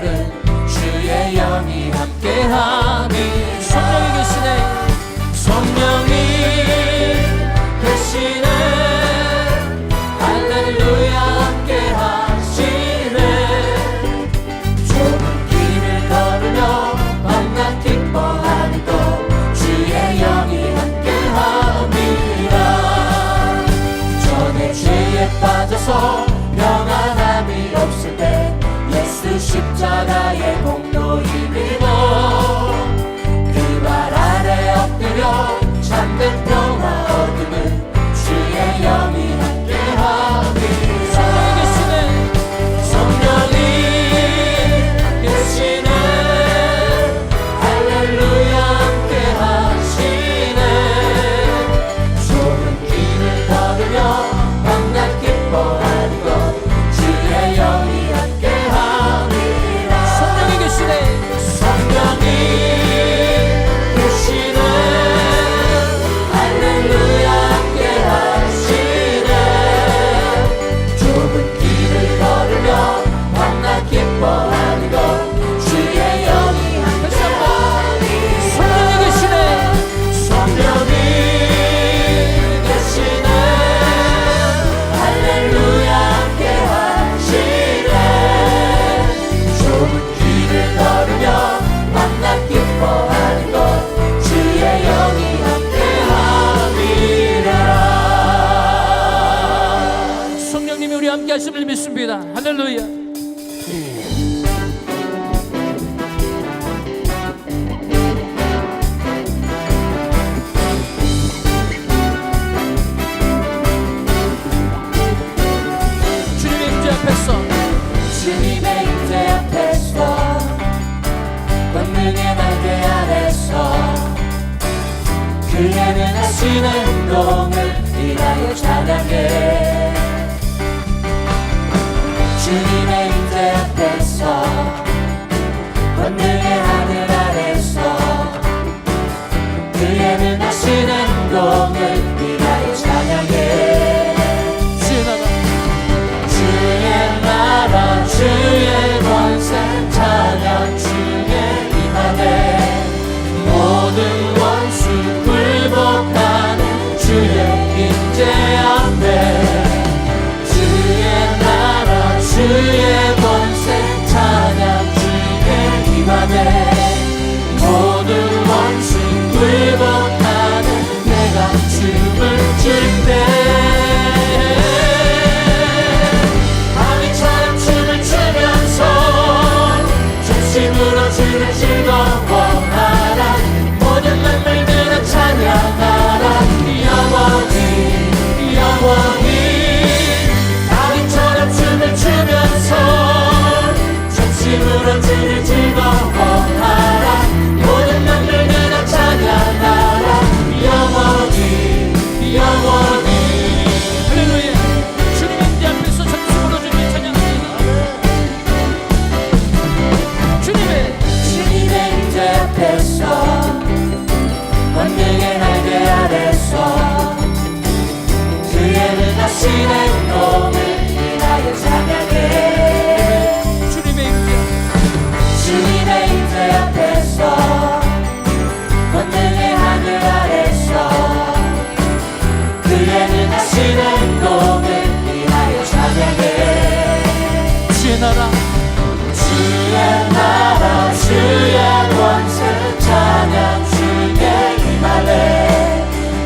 걸음 주의 영이 함께하니 성령이 계시네 성령이 계시네 할렐루야 함께하시네 좁은 길을 걸으며 만나 기뻐하는 것 주의 영이 함께함이라 전에 죄에 빠져서 평안함이 없을 때 예수 십자가의 공로 힘입어 그 발 아래 엎드려 참된 평화 얻음은 주의 영이 함께하니 성령이 계시네 성령이 계시네 할렐루야 함께하시네 좁은 길을 걸으며 만나 기뻐하는 것 주의 영이 함께하니라 성령이 계시네 성령이 계시네 할렐루야 함께하시네 좁은 길을 걸으며 만나 기뻐하는 것 주의 영이 함께하니라 성령이 계시네 성령이 계시네 할렐루야 함께하시네 좁은 길을 걸으며 만나 기뻐하는 것 주의 영이 함께함이라 성령님이 우리 함께 하심을 믿습니다 할렐루야 주님의 임재 앞에서 주님의 임재 앞에서 권능의 날개 아래서 그의 능하신 행동을 인하여 찬양해 주님의 임재 앞에서 권능의 하늘 아래서 그의 능하신 행동을 인하여 찬양해 주의 나라 주의 권세 찬양 주의 임하네 모든 원수 굴복하는 주의 임재 앞에 주의 나라 주의 권세 찬양 주의 임하네 모든 원수 굴복하는 내가 춤을 출때 힘으로 주를 즐거워하라 모든 만물들아 찬양하라 영원히 영원히 다윗처럼 춤을 추면서 전심으로 주를 즐거워하라 모든 만물들아 찬양하라 영원히 영원히 할렐루야 주님 임재 앞에서 전심으로 주를 찬양합니다 주님의 임재 앞에서 권능의 날개 아래서 그의 능하신 행동을 인하여 찬양해 주님의 임재 앞에서 권능의 하늘 아래서 그의 능하신 행동을 인하여 찬양해 주의 나라 주의 권세 찬양 주의 임하네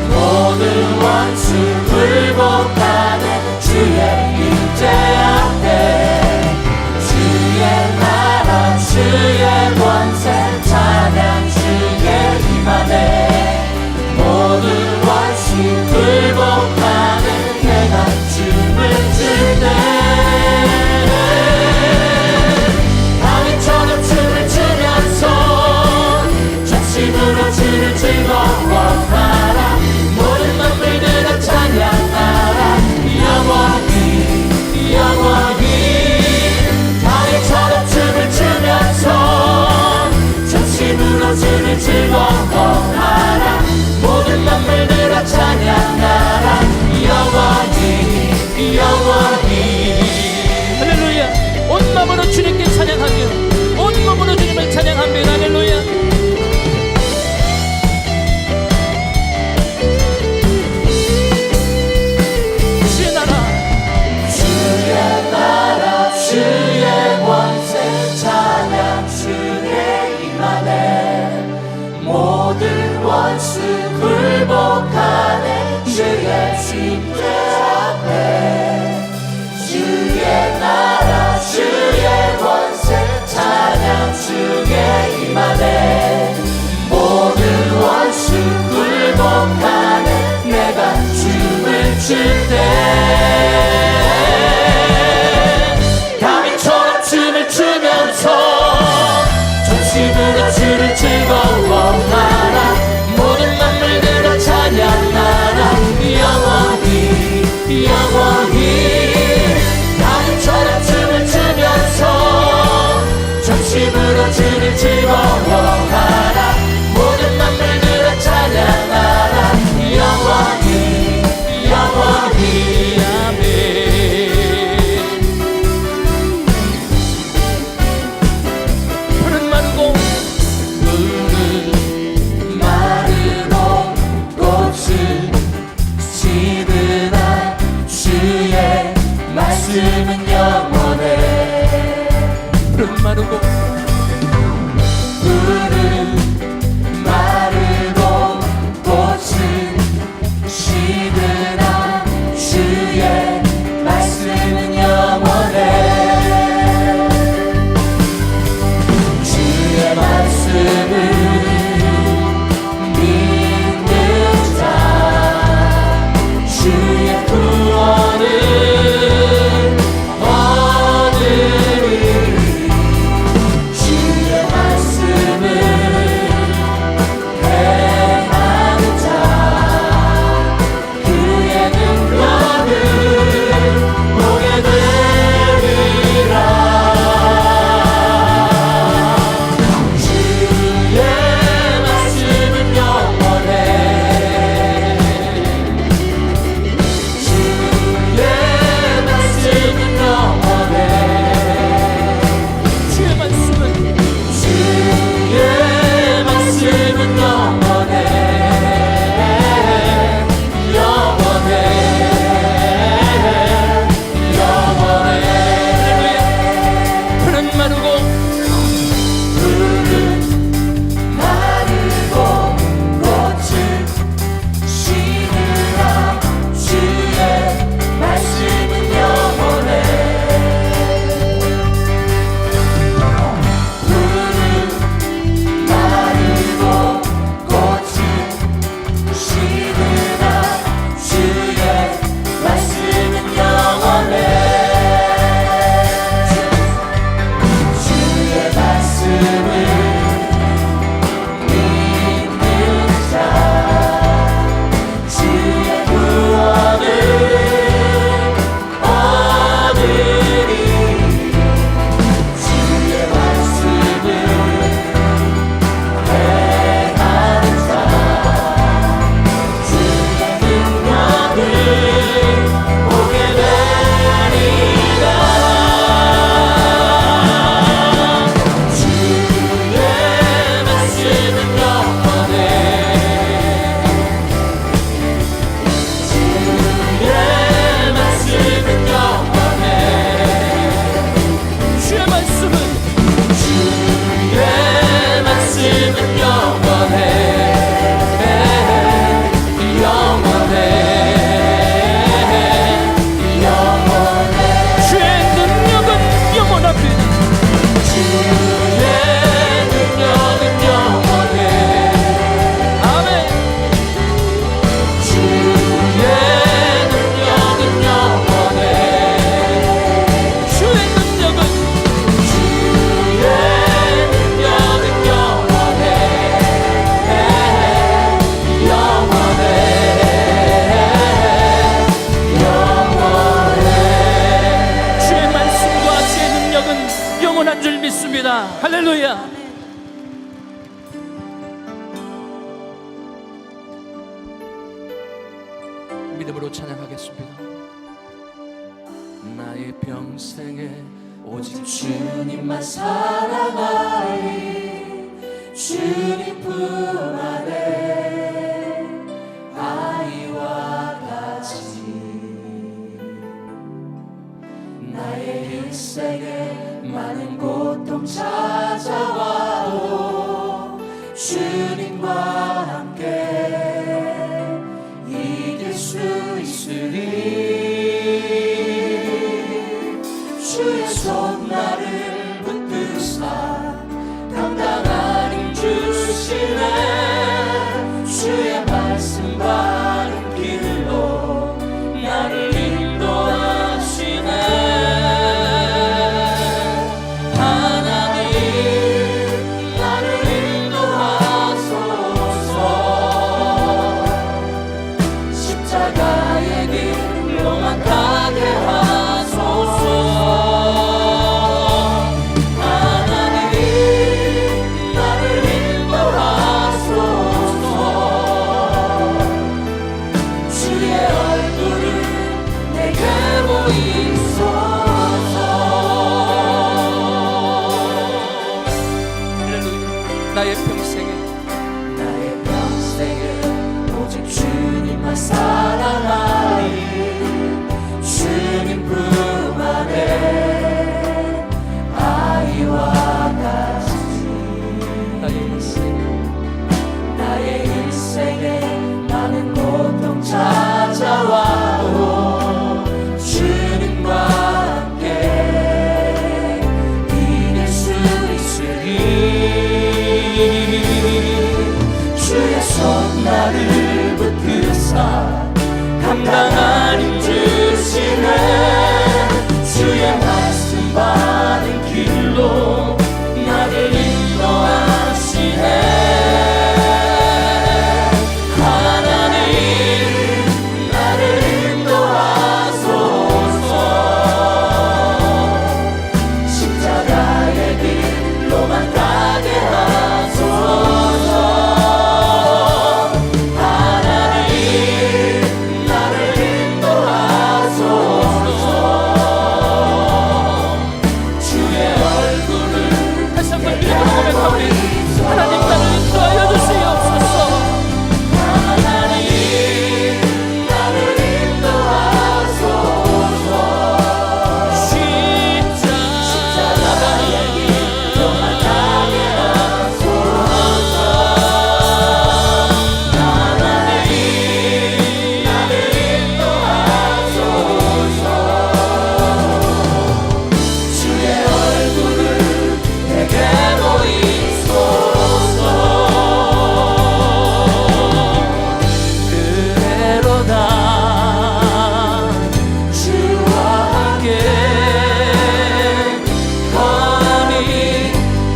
모든 원수 굴복하는 주의 임재 앞에 주의 나라 주의 권세 찬양 주의 임하네 모든 원수 굴복하는 내가 춤을 출때 주님 앞에 주의 나라 주의 권세 찬양 주의 임하네 모든 원수 굴복하네 내가 춤을 출 때 다윗처럼 춤을 추면서 전심으로 주를 즐거워하라 모든 만물들아 찬양하라 영원히 영원히 다윗처럼 춤을 추면서 전심으로 주를 즐거워하라 모든 만물들아 찬양하라 영원히 영원히 아멘 푸른 마르고 꽃은 지으나 주의 말씀은 영원해 푸른 마르고 꽃은 지으나 주의 말씀은 영원해 주의 말씀은 주의 구원을 얻으리 주의 말씀을 행하는 자 그의 능력을 보게 되리라 주의 말씀은 영원해 할렐루야. 믿음으로 찬양하겠습니다. 나의 평생에 오직 주님만 사랑하리 주님 품 안에 아이와 같이 나의 일생에 많은 고통 찾아와도 주님과 함께 이길 수 있어 있으리. 주의 손 나를 붙드사 당당한 힘 주시네. 주의 말씀 바른 길로 나를 인도하시네. 하나님 나를 인도하소서. 십자가의 길로만 가게 하소서. 하나님 나를 인도하소서. 주의 얼굴을 내게 보이소서. 나의 평생에 오직 주님만 사랑하리. 주님 품 안에 아이와 같이 나의 일생에 많은 고통 찾아와도 주님과 함께 이길 수 있으리. 주의 손 나를 붙드사 감당한 힘 주시네. 주의 말씀 바른 길로 나를 인도하시네. 하나님 나를 인도하소서. 십자가의 길로만 가게 하소서. 하나님 나를 인도하소서. 주의 얼굴을 다시 한번 믿음으로 고백하오니 하나님 나를 인도하여 주시옵소서. 하나님 나를 인도하소서. 십자가의 길로만 가게 하소서. 하나님 나를 인도하소서. 주의 얼굴을 내게 보이소서. 그대로다 주와 함께 거함이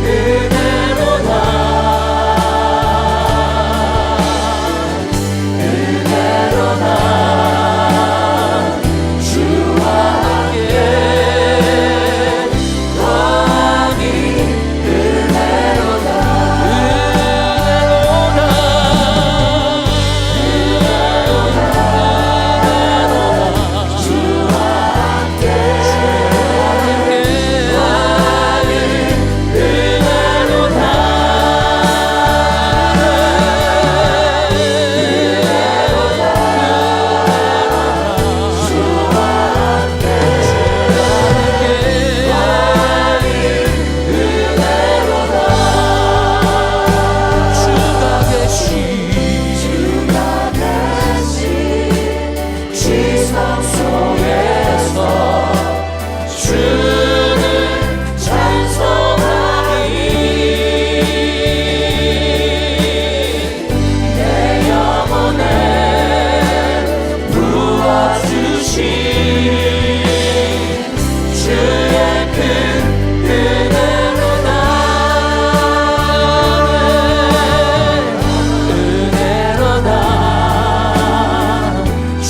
그대로다. 그대로다 주와 함께 거함이 그대로다.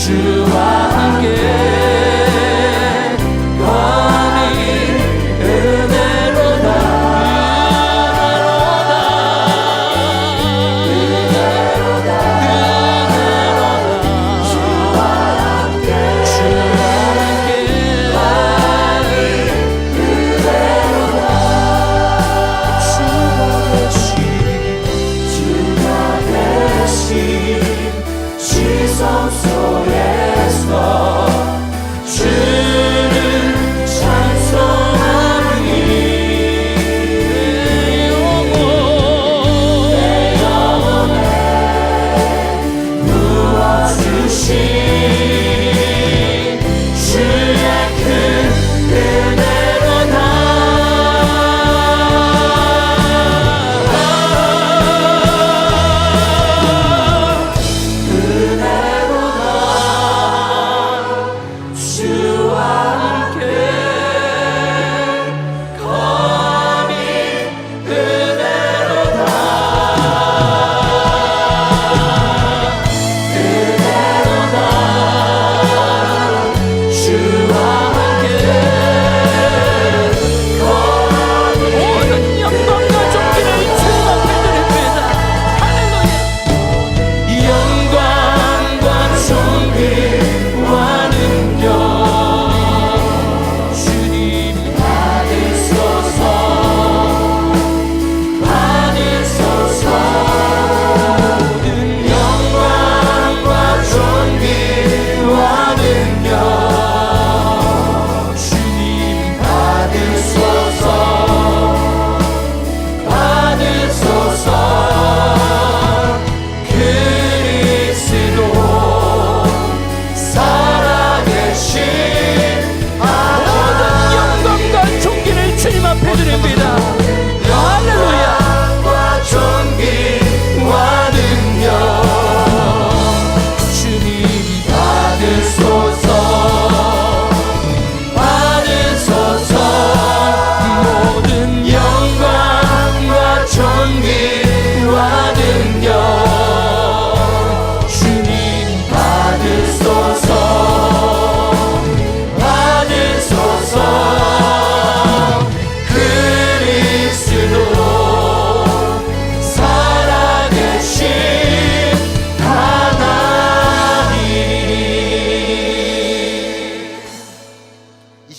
주와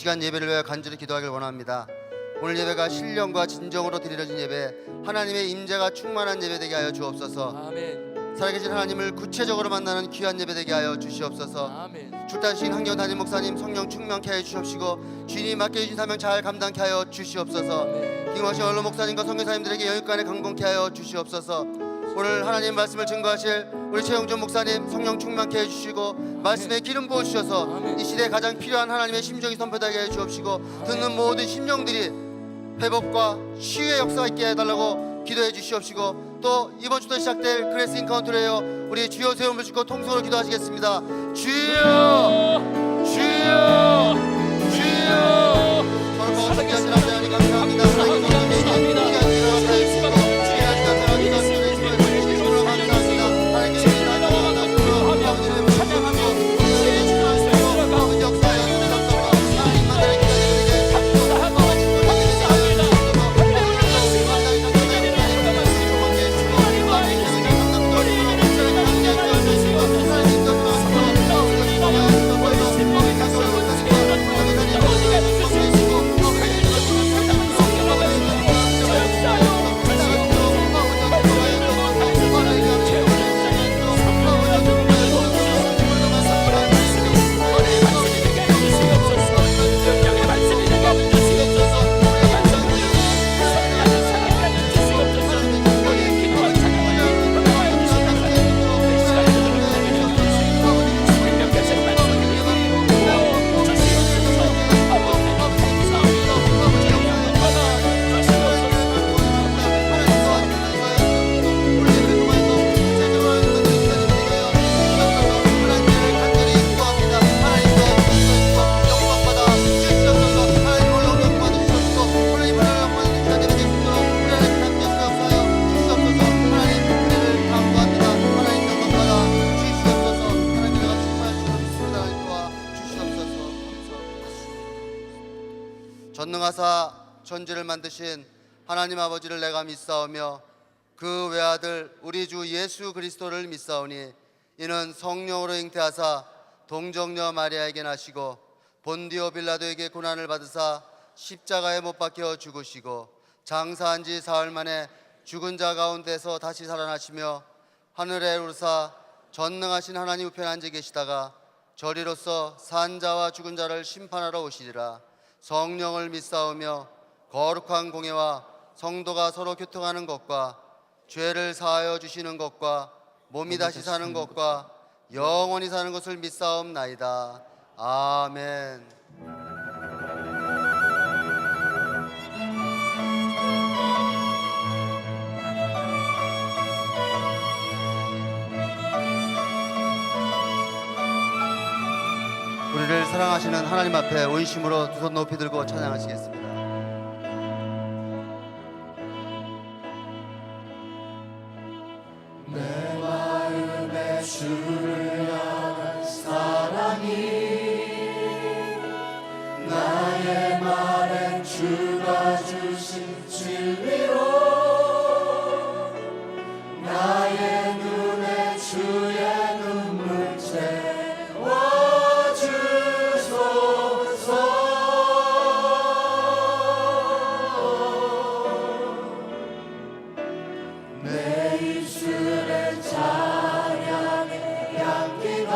시간 예배를 위해 간절히 기도하길 원합니다. 오늘 예배가 신령과 진정으로 드려진 예배, 하나님의 임재가 충만한 예배 되게 하여 주옵소서. 아멘. 살아계신 하나님을 구체적으로 만나는 귀한 예배 되게 하여 주시옵소서. 아멘. 출단신 한겨운 담임 목사님 성령 충만케 하여 주시옵시고, 주인이 맡겨주신 사명 잘 감당케 하여 주시옵소서. 김광식 언론 목사님과 선교사님들에게 영육간에 강건케 하여 주시옵소서. 오늘 하나님 말씀을 증거하실 우리 최영준 목사님 성령 충만케 해주시고, 말씀에 기름 부어주셔서 이 시대에 가장 필요한 하나님의 심정이 선포되게 해주옵시고, 듣는 모든 심령들이 회복과 치유의 역사가 있게 해달라고 기도해 주시옵시고, 또 이번 주도 시작될 그레이스 인카운트레요 우리 주여 세움을 주고 통성으로 기도하시겠습니다. 주여 주여 주여. 서로 보고 함께하신 하나님 감사합니다. 하나님 감사합니다. 전능하사 천지를 만드신 하나님 아버지를 내가 믿사오며 그 외아들 우리 주 예수 그리스도를 믿사오니, 이는 성령으로 잉태하사 동정녀 마리아에게 나시고 본디오 빌라도에게 고난을 받으사 십자가에 못 박혀 죽으시고 장사한 지 사흘 만에 죽은 자 가운데서 다시 살아나시며 하늘에 오르사 전능하신 하나님 우편에 앉아 계시다가 저리로서 산 자와 죽은 자를 심판하러 오시리라. 성령을 믿사오며 거룩한 공예와 성도가 서로 교통하는 것과 죄를 사하여 주시는 것과 몸이 다시 사는 것과 영원히 사는 것을 믿사옵나이다. 아멘. 우리를 사랑하시는 하나님 앞에 온심으로 두 손 높이 들고 찬양하시겠습니다. 내 마음에 주를 향한 사랑이 나의 말엔 주가 주신 진리로 나의 눈에 주의 눈물 내 입술에 찬양의 향기가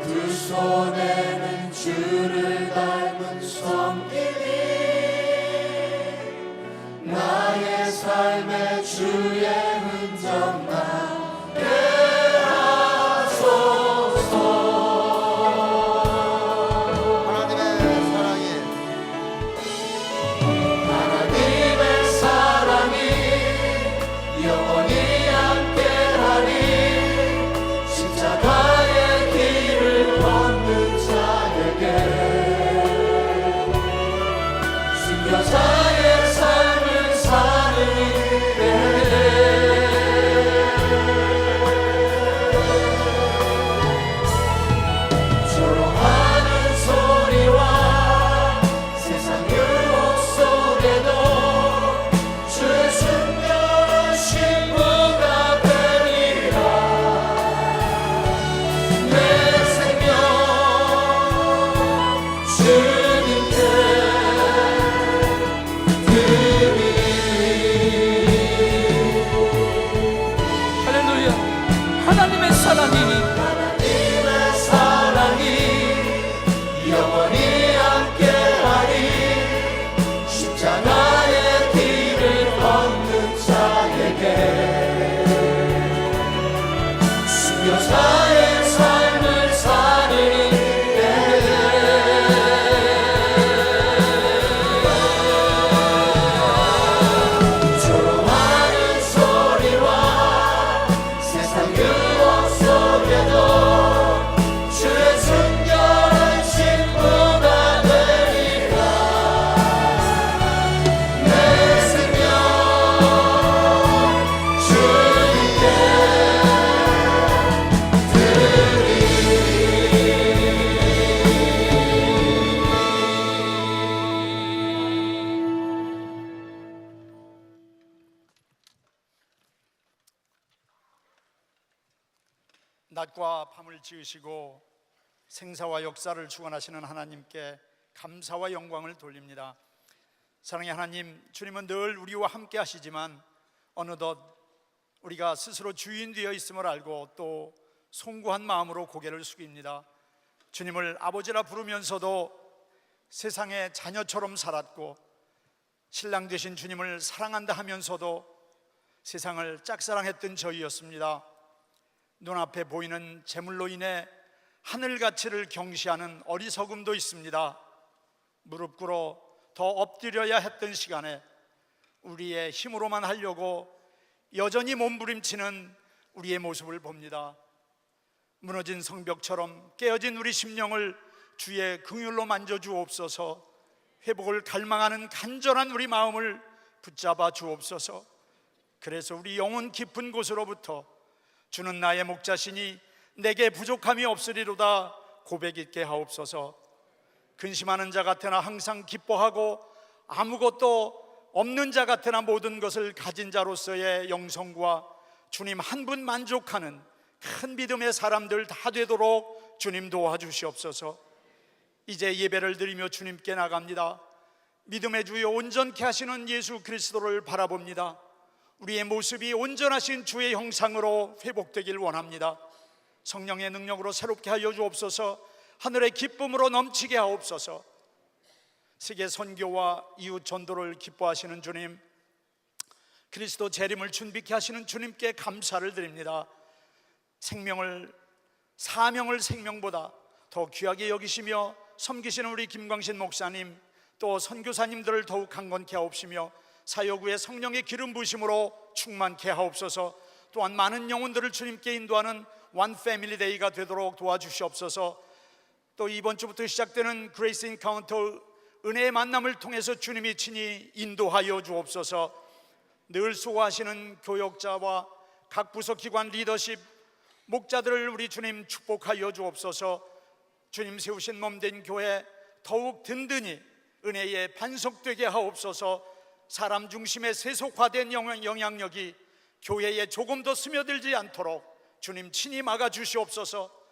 두 손에는 주를 닮은 손길이 나의 삶에 주의 흔적 나게 하소서. 하나님의 사랑이 영원히 함께하리. 십자가의 길을 걷는 자에게 순교자의 삶을 사는 이들에게 낮과 밤을 지으시고 생사와 역사를 주관하시는 하나님께 감사와 영광을 돌립니다. 사랑의 하나님, 주님은 늘 우리와 함께 하시지만 어느덧 우리가 스스로 주인 되어 있음을 알고 또 송구한 마음으로 고개를 숙입니다. 주님을 아버지라 부르면서도 세상의 자녀처럼 살았고, 신랑 되신 주님을 사랑한다 하면서도 세상을 짝사랑했던 저희였습니다. 눈앞에 보이는 재물로 인해 하늘 가치를 경시하는 어리석음도 있습니다. 무릎 꿇어 더 엎드려야 했던 시간에 우리의 힘으로만 하려고 여전히 몸부림치는 우리의 모습을 봅니다. 무너진 성벽처럼 깨어진 우리 심령을 주의 긍휼로 만져주옵소서. 회복을 갈망하는 간절한 우리 마음을 붙잡아 주옵소서. 그래서 우리 영혼 깊은 곳으로부터 주는 나의 목자시니 내게 부족함이 없으리로다 고백 있게 하옵소서. 근심하는 자 같으나 항상 기뻐하고 아무것도 없는 자 같으나 모든 것을 가진 자로서의 영성과 주님 한 분 만족하는 큰 믿음의 사람들 다 되도록 주님 도와주시옵소서. 이제 예배를 드리며 주님께 나갑니다. 믿음의 주여 온전케 하시는 예수 그리스도를 바라봅니다. 우리의 모습이 온전하신 주의 형상으로 회복되길 원합니다. 성령의 능력으로 새롭게 하여 주옵소서. 하늘의 기쁨으로 넘치게 하옵소서. 세계 선교와 이웃 전도를 기뻐하시는 주님, 그리스도 재림을 준비케 하시는 주님께 감사를 드립니다. 사명을 생명보다 더 귀하게 여기시며 섬기시는 우리 김광신 목사님, 또 선교사님들을 더욱 강건케 하옵시며 사역 후에 성령의 기름 부으심으로 충만케 하옵소서. 또한 많은 영혼들을 주님께 인도하는 원 패밀리 데이가 되도록 도와주시옵소서. 또 이번 주부터 시작되는 그레이스 인카운터 은혜의 만남을 통해서 주님이 친히 인도하여 주옵소서. 늘 수고하시는 교역자와 각 부서 기관 리더십 목자들을 우리 주님 축복하여 주옵소서. 주님 세우신 몸된 교회 더욱 든든히 은혜에 반석되게 하옵소서. 사람 중심의 세속화된 영향력이 교회에 조금 더 스며들지 않도록 주님 친히 막아주시옵소서.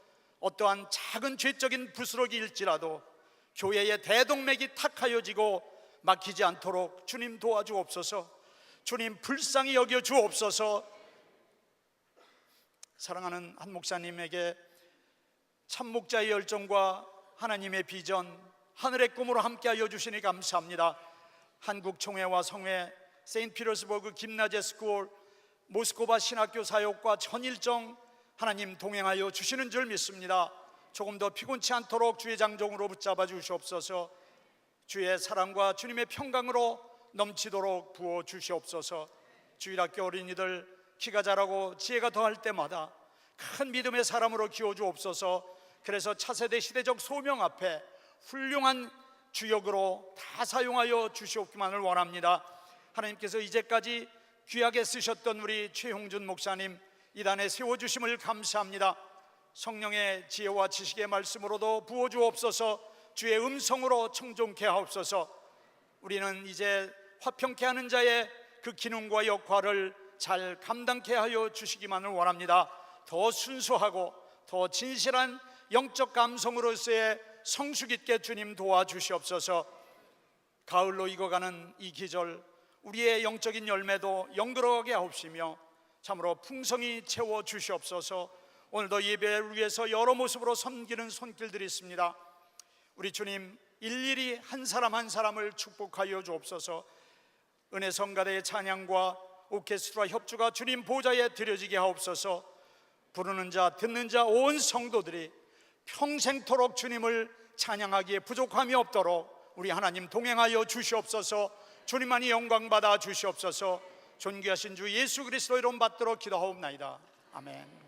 어떠한 작은 죄적인 부스러기일지라도 교회의 대동맥이 탁하여지고 막히지 않도록 주님 도와주옵소서. 주님 불쌍히 여겨 주옵소서. 사랑하는 한 목사님에게 참목자의 열정과 하나님의 비전, 하늘의 꿈으로 함께하여 주시니 감사합니다. 한국 총회와 성회, 세인트피터스버그 김나제 스쿨, 모스코바 신학교 사역과 전 일정 하나님 동행하여 주시는 줄 믿습니다. 조금 더 피곤치 않도록 주의 장종으로 붙잡아 주시옵소서. 주의 사랑과 주님의 평강으로 넘치도록 부어 주시옵소서. 주일학교 어린이들 키가 자라고 지혜가 더할 때마다 큰 믿음의 사람으로 키워 주옵소서. 그래서 차세대 시대적 소명 앞에 훌륭한 주역으로 다 사용하여 주시옵기만을 원합니다. 하나님께서 이제까지 귀하게 쓰셨던 우리 최홍준 목사님 이단에 세워주심을 감사합니다. 성령의 지혜와 지식의 말씀으로도 부어주옵소서. 주의 음성으로 청종케 하옵소서. 우리는 이제 화평케 하는 자의 그 기능과 역할을 잘 감당케 하여 주시기만을 원합니다. 더 순수하고 더 진실한 영적 감성으로서의 성숙 있게 주님 도와주시옵소서. 가을로 익어가는 이 기절, 우리의 영적인 열매도 영그러하게 하옵시며 참으로 풍성히 채워 주시옵소서. 오늘도 예배를 위해서 여러 모습으로 섬기는 손길들이 있습니다. 우리 주님 일일이 한 사람 한 사람을 축복하여 주옵소서. 은혜성가대의 찬양과 오케스트라 협주가 주님 보좌에 드려지게 하옵소서. 부르는 자 듣는 자 온 성도들이 평생토록 주님을 찬양하기에 부족함이 없도록 우리 하나님 동행하여 주시옵소서. 주님만이 영광 받아 주시옵소서. 존귀하신 주 예수 그리스도 이름 받도록 기도하옵나이다. 아멘.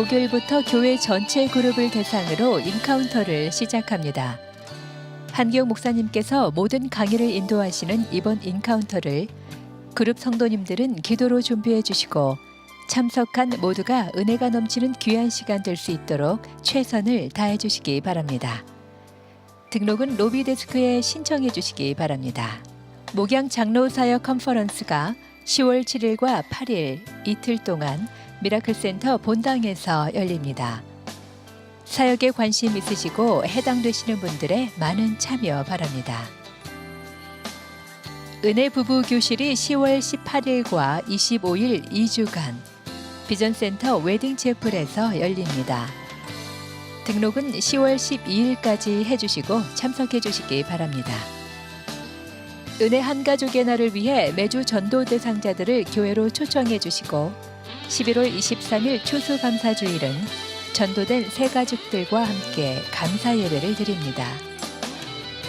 목요일부터 교회 전체 그룹을 대상으로 인카운터를 시작합니다. 한기영 목사님께서 모든 강의를 인도하시는 이번 인카운터를 그룹 성도님들은 기도로 준비해 주시고 참석한 모두가 은혜가 넘치는 귀한 시간 될 수 있도록 최선을 다해 주시기 바랍니다. 등록은 로비 데스크에 신청해 주시기 바랍니다. 목양 장로 사역 컨퍼런스가 10월 7일과 8일 이틀 동안 미라클센터 본당에서 열립니다. 사역에 관심 있으시고 해당되시는 분들의 많은 참여 바랍니다. 은혜 부부 교실이 10월 18일과 25일 2주간 비전센터 웨딩채플에서 열립니다. 등록은 10월 12일까지 해주시고 참석해 주시기 바랍니다. 은혜 한 가족의 날을 위해 매주 전도 대상자들을 교회로 초청해 주시고 11월 23일 추수감사주일은 전도된 새 가족들과 함께 감사 예배를 드립니다.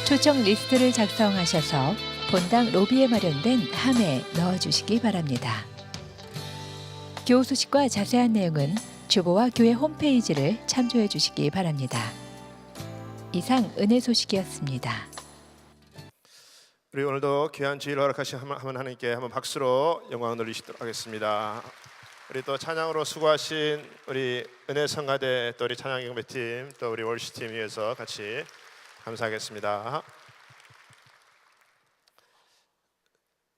초청 리스트를 작성하셔서 본당 로비에 마련된 함에 넣어주시기 바랍니다. 교우 소식과 자세한 내용은 주보와 교회 홈페이지를 참조해 주시기 바랍니다. 이상 은혜 소식이었습니다. 우리 오늘도 귀한 주일 허락하신 하나님께 한번 박수로 영광 돌리시도록 하겠습니다. 우리 또 찬양으로 수고하신 우리 은혜 성가대 또 우리 찬양 경배팀 또 우리 월시팀 위해서 같이 감사하겠습니다.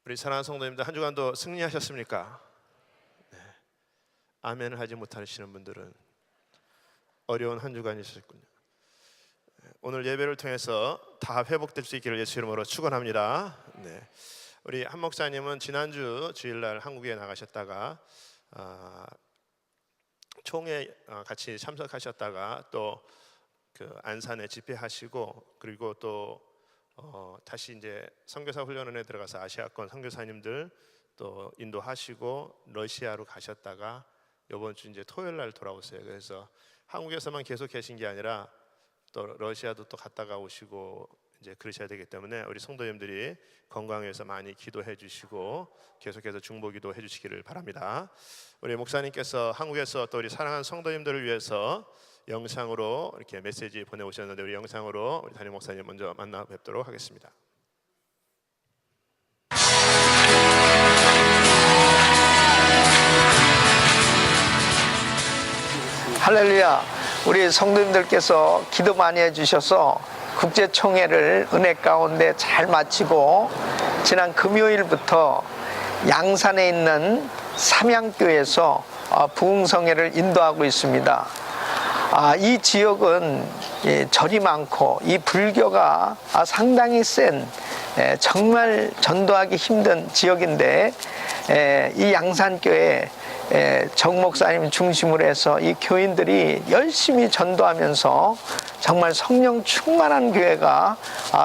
우리 사랑하는 성도님들 한 주간도 승리하셨습니까? 네. 아멘을 하지 못하시는 분들은 어려운 한 주간이셨군요. 오늘 예배를 통해서 다 회복될 수 있기를 예수 이름으로 축원합니다. 네. 우리 한 목사님은 지난주 주일날 한국에 나가셨다가 총회 같이 참석하셨다가 또 그 안산에 집회하시고 그리고 또 다시 이제 선교사 훈련원에 들어가서 아시아권 선교사님들 또 인도하시고 러시아로 가셨다가 이번 주 이제 토요일 날 돌아오세요. 그래서 한국에서만 계속 계신 게 아니라 또 러시아도 또 갔다가 오시고 이제 그러셔야 되기 때문에 우리 성도님들이 건강해서 많이 기도해 주시고 계속해서 중보기도 해 주시기를 바랍니다. 우리 목사님께서 한국에서 또 우리 사랑하는 성도님들을 위해서 영상으로 이렇게 메시지 보내오셨는데 우리 영상으로 우리 담임 목사님 먼저 만나 뵙도록 하겠습니다. 할렐루야. 우리 성도님들께서 기도 많이 해주셔서 국제총회를 은혜 가운데 잘 마치고 지난 금요일부터 양산에 있는 삼양교에서 부흥성회를 인도하고 있습니다. 이 지역은 절이 많고 이 불교가 상당히 센 정말 전도하기 힘든 지역인데 이 양산교회 정 목사님 중심으로 해서 이 교인들이 열심히 전도하면서 정말 성령 충만한 교회가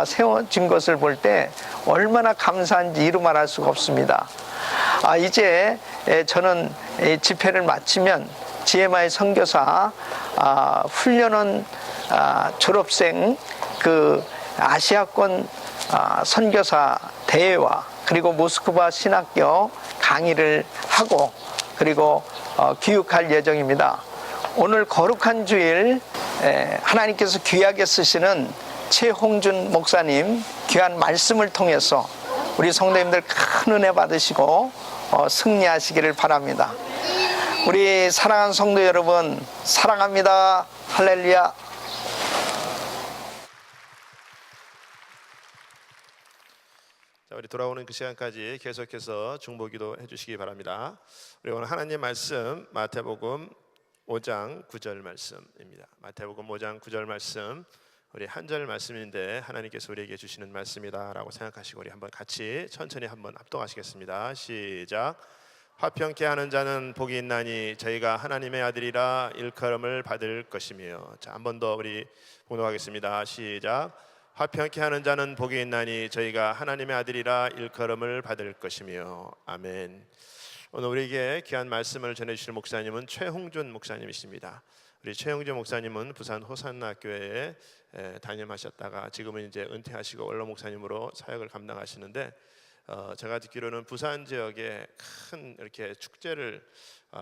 세워진 것을 볼 때 얼마나 감사한지 이루 말할 수가 없습니다. 이제 저는 집회를 마치면 GMI 선교사 훈련원 졸업생 그 아시아권 선교사 대회와 그리고 모스크바 신학교 강의를 하고 그리고 교육할 예정입니다. 오늘 거룩한 주일 하나님께서 귀하게 쓰시는 최홍준 목사님 귀한 말씀을 통해서 우리 성도님들 큰 은혜 받으시고 승리하시기를 바랍니다. 우리 사랑하는 성도 여러분 사랑합니다. 할렐루야. 자, 우리 돌아오는 그 시간까지 계속해서 중보기도 해주시기 바랍니다. 우리 오늘 하나님 말씀 마태복음 5장 9절 말씀입니다. 마태복음 5장 9절 말씀 우리 한 절 말씀인데 하나님께서 우리에게 주시는 말씀이다라고 생각하시고 우리 한번 같이 천천히 한번 합독하시겠습니다. 시작. 화평케 하는 자는 복이 있나니 저희가 하나님의 아들이라 일컬음을 받을 것이며. 자, 한 번 더 우리 봉독하겠습니다. 시작. 화평케 하는 자는 복이 있나니 저희가 하나님의 아들이라 일컬음을 받을 것이며. 아멘. 오늘 우리에게 귀한 말씀을 전해주실 목사님은 최홍준 목사님이십니다. 우리 최홍준 목사님은 부산 호산나교회에 담임하셨다가 지금은 이제 은퇴하시고 원로 목사님으로 사역을 감당하시는데 제가 듣기로는 부산 지역에 큰 이렇게 축제를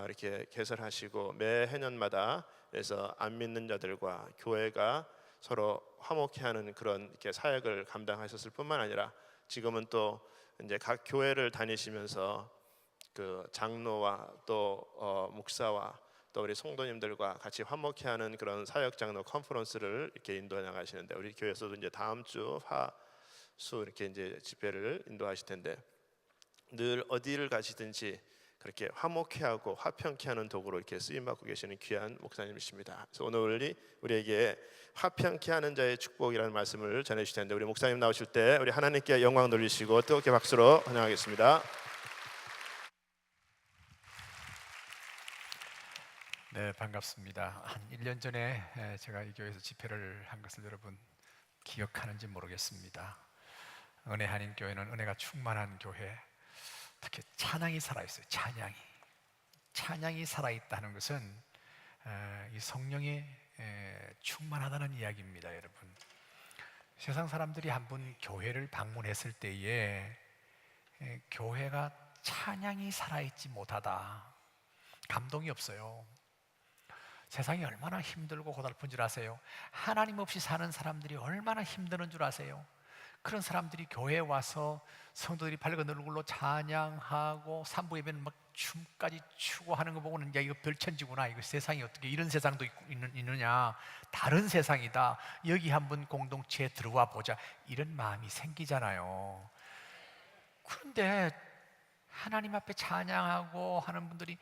이렇게 개설하시고 매 해년마다 그래서 안 믿는 자들과 교회가 서로 화목해하는 그런 이렇게 사역을 감당하셨을 뿐만 아니라 지금은 또 이제 각 교회를 다니시면서 그 장로와 또 목사와 또 우리 성도님들과 같이 화목해하는 그런 사역 장로 컨퍼런스를 이렇게 인도해 나가시는데 우리 교회에서도 이제 다음 주 화수 이렇게 이제 집회를 인도하실 텐데 늘 어디를 가시든지 그렇게 화목해하고 화평케하는 도구로 이렇게 쓰임 받고 계시는 귀한 목사님이십니다. 그래서 오늘 우리에게 화평케하는 자의 축복이라는 말씀을 전해 주실 텐데 우리 목사님 나오실 때 우리 하나님께 영광 돌리시고 뜨겁게 박수로 환영하겠습니다. 네, 반갑습니다. 한 1년 전에 제가 이 교회에서 집회를 한 것을 여러분 기억하는지 모르겠습니다. 은혜 한인교회는 은혜가 충만한 교회, 특히 찬양이 살아있어요. 찬양이 살아있다는 것은 이 성령이 충만하다는 이야기입니다. 여러분, 세상 사람들이 한번 교회를 방문했을 때에 교회가 찬양이 살아있지 못하다, 감동이 없어요. 세상이 얼마나 힘들고 고달픈 줄 아세요? 하나님 없이 사는 사람들이 얼마나 힘드는 줄 아세요? 그런 사람들이 교회에 와서 성도들이 밝은 얼굴로 찬양하고 산부 예배는 막 춤까지 추고 하는 거 보고는 야, 이거 별천지구나, 이거 세상이 어떻게 이런 세상도 있느냐, 다른 세상이다, 여기 한번 공동체에 들어와 보자, 이런 마음이 생기잖아요. 그런데 하나님 앞에 찬양하고 하는 분들이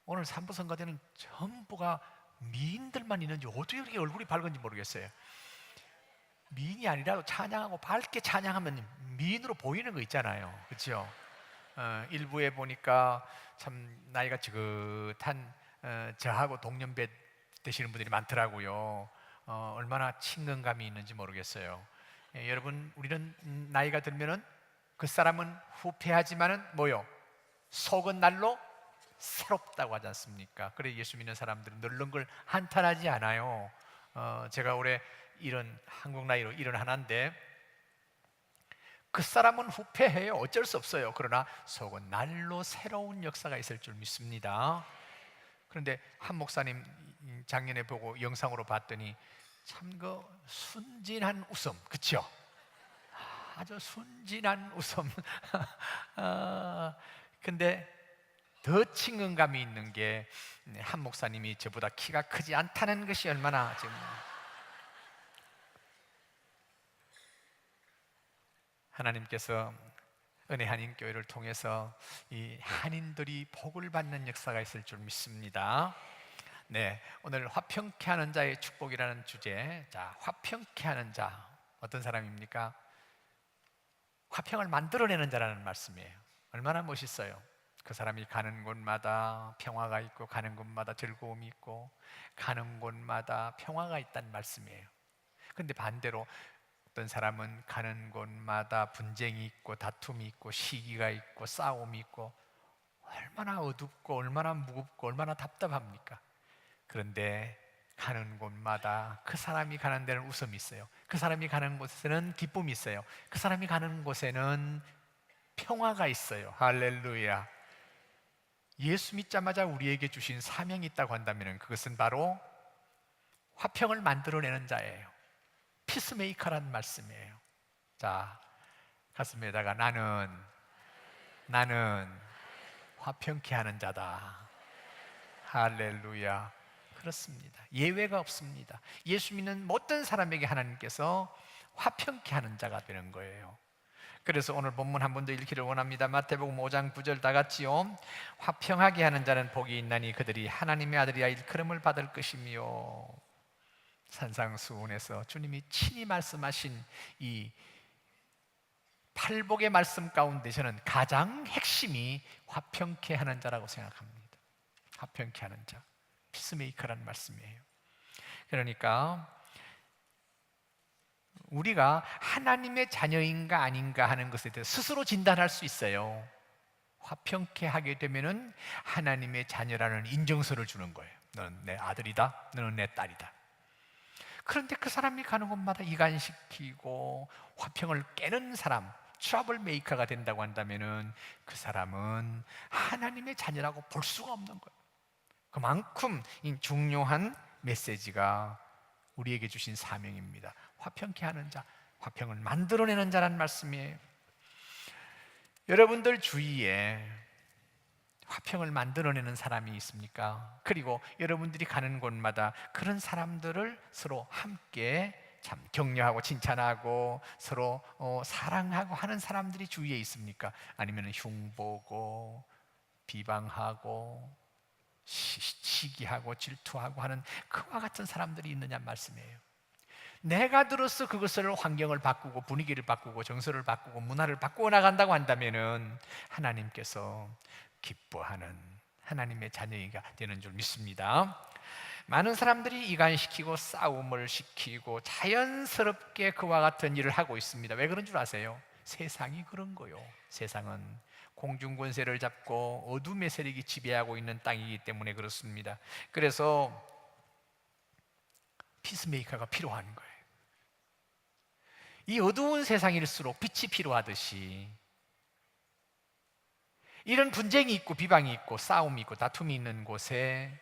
오늘 산부성가대는 전부가 미인들만 있는지 어떻게 이렇게 얼굴이 밝은지 모르겠어요. 미인이 아니라도 찬양하고 밝게 찬양하면 미인으로 보이는 거 있잖아요, 그렇죠? 일부에 보니까 참 나이가 지긋한 저하고 동년배 되시는 분들이 많더라고요. 얼마나 친근감이 있는지 모르겠어요. 여러분, 우리는 나이가 들면은 그 사람은 후패하지만은 뭐요? 속은 날로 새롭다고 하지 않습니까? 그래 예수 믿는 사람들은 늙는 걸 한탄하지 않아요. 제가 올해 한국 나이로 71인데 그 사람은 후패해요. 어쩔 수 없어요. 그러나 속은 날로 새로운 역사가 있을 줄 믿습니다. 그런데 한 목사님 작년에 보고 영상으로 봤더니 참 그 순진한 웃음, 그렇죠? 아주 순진한 웃음. 근데 더 친근감이 있는 게 한 목사님이 저보다 키가 크지 않다는 것이 얼마나 지금 하나님께서 은혜 한인교회를 통해서 이 한인들이 복을 받는 역사가 있을 줄 믿습니다. 네, 오늘 화평케 하는 자의 축복이라는 주제. 자, 화평케 하는 자, 어떤 사람입니까? 화평을 만들어내는 자라는 말씀이에요. 얼마나 멋있어요. 그 사람이 가는 곳마다 평화가 있고, 가는 곳마다 즐거움이 있고, 가는 곳마다 평화가 있다는 말씀이에요. 그런데 반대로 어떤 사람은 가는 곳마다 분쟁이 있고, 다툼이 있고, 시기가 있고, 싸움이 있고, 얼마나 어둡고 얼마나 무겁고 얼마나 답답합니까? 그런데 가는 곳마다 그 사람이 가는 데는 웃음이 있어요. 그 사람이 가는 곳에는 기쁨이 있어요. 그 사람이 가는 곳에는 평화가 있어요. 할렐루야. 예수 믿자마자 우리에게 주신 사명이 있다고 한다면 그것은 바로 화평을 만들어내는 자예요. 피스메이커라는 말씀이에요. 자, 가슴에다가 나는 화평케 하는 자다. 할렐루야. 그렇습니다. 예외가 없습니다. 예수 믿는 모든 사람에게 하나님께서 화평케 하는 자가 되는 거예요. 그래서 오늘 본문 한 번 더 읽기를 원합니다. 마태복음 5장 9절 다 같이요. 화평하게 하는 자는 복이 있나니 그들이 하나님의 아들이야 일컬음을 받을 것이며. 산상수훈에서 주님이 친히 말씀하신 이 팔복의 말씀 가운데 저는 가장 핵심이 화평케 하는 자라고 생각합니다. 화평케 하는 자, 피스메이커라는 말씀이에요. 그러니까 우리가 하나님의 자녀인가 아닌가 하는 것에 대해서 스스로 진단할 수 있어요. 화평케 하게 되면은 하나님의 자녀라는 인정서를 주는 거예요. 너는 내 아들이다, 너는 내 딸이다. 그런데 그 사람이 가는 곳마다 이간시키고 화평을 깨는 사람, 트러블 메이커가 된다고 한다면은 그 사람은 하나님의 자녀라고 볼 수가 없는 거예요. 그만큼 이 중요한 메시지가 우리에게 주신 사명입니다. 화평케 하는 자, 화평을 만들어내는 자라는 말씀이에요. 여러분들 주위에 화평을 만들어내는 사람이 있습니까? 그리고 여러분들이 가는 곳마다 그런 사람들을 서로 함께 참 격려하고 칭찬하고 서로 사랑하고 하는 사람들이 주위에 있습니까? 아니면 흉보고 비방하고 시기하고 질투하고 하는 그와 같은 사람들이 있느냐 말씀이에요. 내가 들어서 그것을 환경을 바꾸고 분위기를 바꾸고 정서를 바꾸고 문화를 바꾸어 나간다고 한다면은 하나님께서 기뻐하는 하나님의 자녀가 되는 줄 믿습니다. 많은 사람들이 이간시키고 싸움을 시키고 자연스럽게 그와 같은 일을 하고 있습니다. 왜 그런 줄 아세요? 세상이 그런 거요. 세상은 공중권세를 잡고 어둠의 세력이 지배하고 있는 땅이기 때문에 그렇습니다. 그래서 피스메이커가 필요한 거예요. 이 어두운 세상일수록 빛이 필요하듯이 이런 분쟁이 있고 비방이 있고 싸움이 있고 다툼이 있는 곳에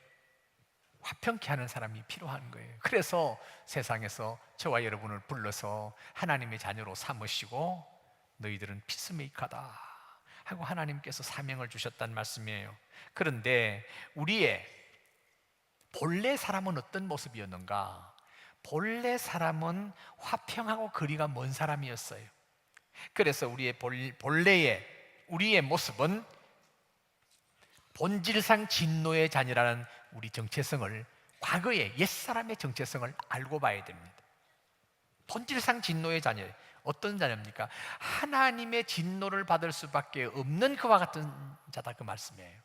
화평케 하는 사람이 필요한 거예요. 그래서 세상에서 저와 여러분을 불러서 하나님의 자녀로 삼으시고 너희들은 피스메이커다 하고 하나님께서 사명을 주셨다는 말씀이에요. 그런데 우리의 본래 사람은 어떤 모습이었는가? 본래 사람은 화평하고 거리가 먼 사람이었어요. 그래서 우리의 본래의 우리의 모습은 본질상 진노의 자녀라는 우리 정체성을, 과거의 옛사람의 정체성을 알고 봐야 됩니다. 본질상 진노의 자녀, 어떤 자녀입니까? 하나님의 진노를 받을 수밖에 없는 그와 같은 자다, 그 말씀이에요.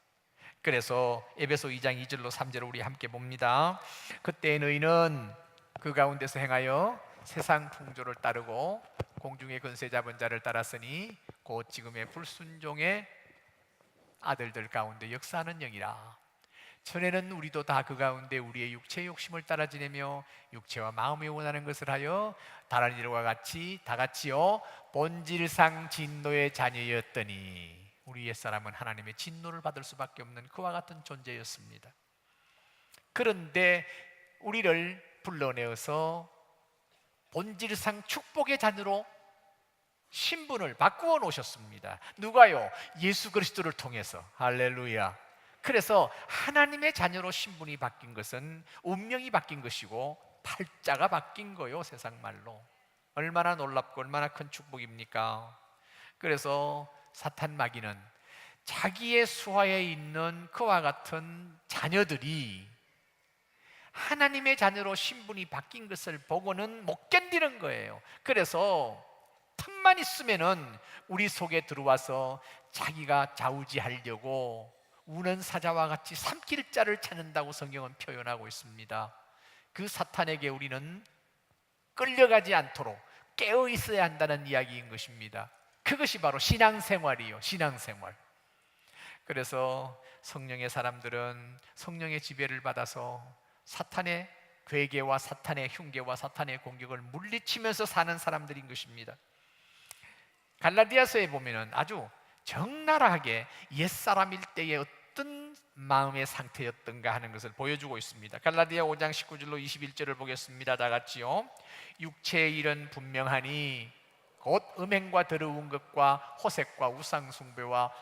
그래서 에베소 2장 2절로 3절을 우리 함께 봅니다. 그때 너희는 그 가운데서 행하여 세상 풍조를 따르고 공중의 권세 잡은 자를 따랐으니 곧 지금의 불순종의 아들들 가운데 역사하는 영이라. 전에는 우리도 다 그 가운데 우리의 육체의 욕심을 따라 지내며 육체와 마음이 원하는 것을 하여 다른 이들과 같이 다 같이요 본질상 진노의 자녀였더니, 우리 옛사람은 하나님의 진노를 받을 수밖에 없는 그와 같은 존재였습니다. 그런데 우리를 불러내어서 본질상 축복의 자녀로 신분을 바꾸어 놓으셨습니다. 누가요? 예수 그리스도를 통해서. 할렐루야. 그래서 하나님의 자녀로 신분이 바뀐 것은 운명이 바뀐 것이고 팔자가 바뀐 거요, 세상 말로. 얼마나 놀랍고 얼마나 큰 축복입니까? 그래서 사탄 마귀는 자기의 수하에 있는 그와 같은 자녀들이 하나님의 자녀로 신분이 바뀐 것을 보고는 못 견디는 거예요. 그래서 틈만 있으면은 우리 속에 들어와서 자기가 좌우지하려고 우는 사자와 같이 삼킬 자를 찾는다고 성경은 표현하고 있습니다. 그 사탄에게 우리는 끌려가지 않도록 깨어 있어야 한다는 이야기인 것입니다. 그것이 바로 신앙생활이요, 신앙생활. 그래서 성령의 사람들은 성령의 지배를 받아서 사탄의 괴계와 사탄의 흉계와 사탄의 공격을 물리치면서 사는 사람들인 것입니다. 갈라디아서에 보면은 아주 적나라하게 옛사람일 때의 어떤 마음의 상태였던가 하는 것을 보여주고 있습니다. 갈라디아 5장 19절로 21절을 보겠습니다. 다 같이요. 육체의 일은 분명하니 곧 음행과 더러운 것과 호색과 우상숭배와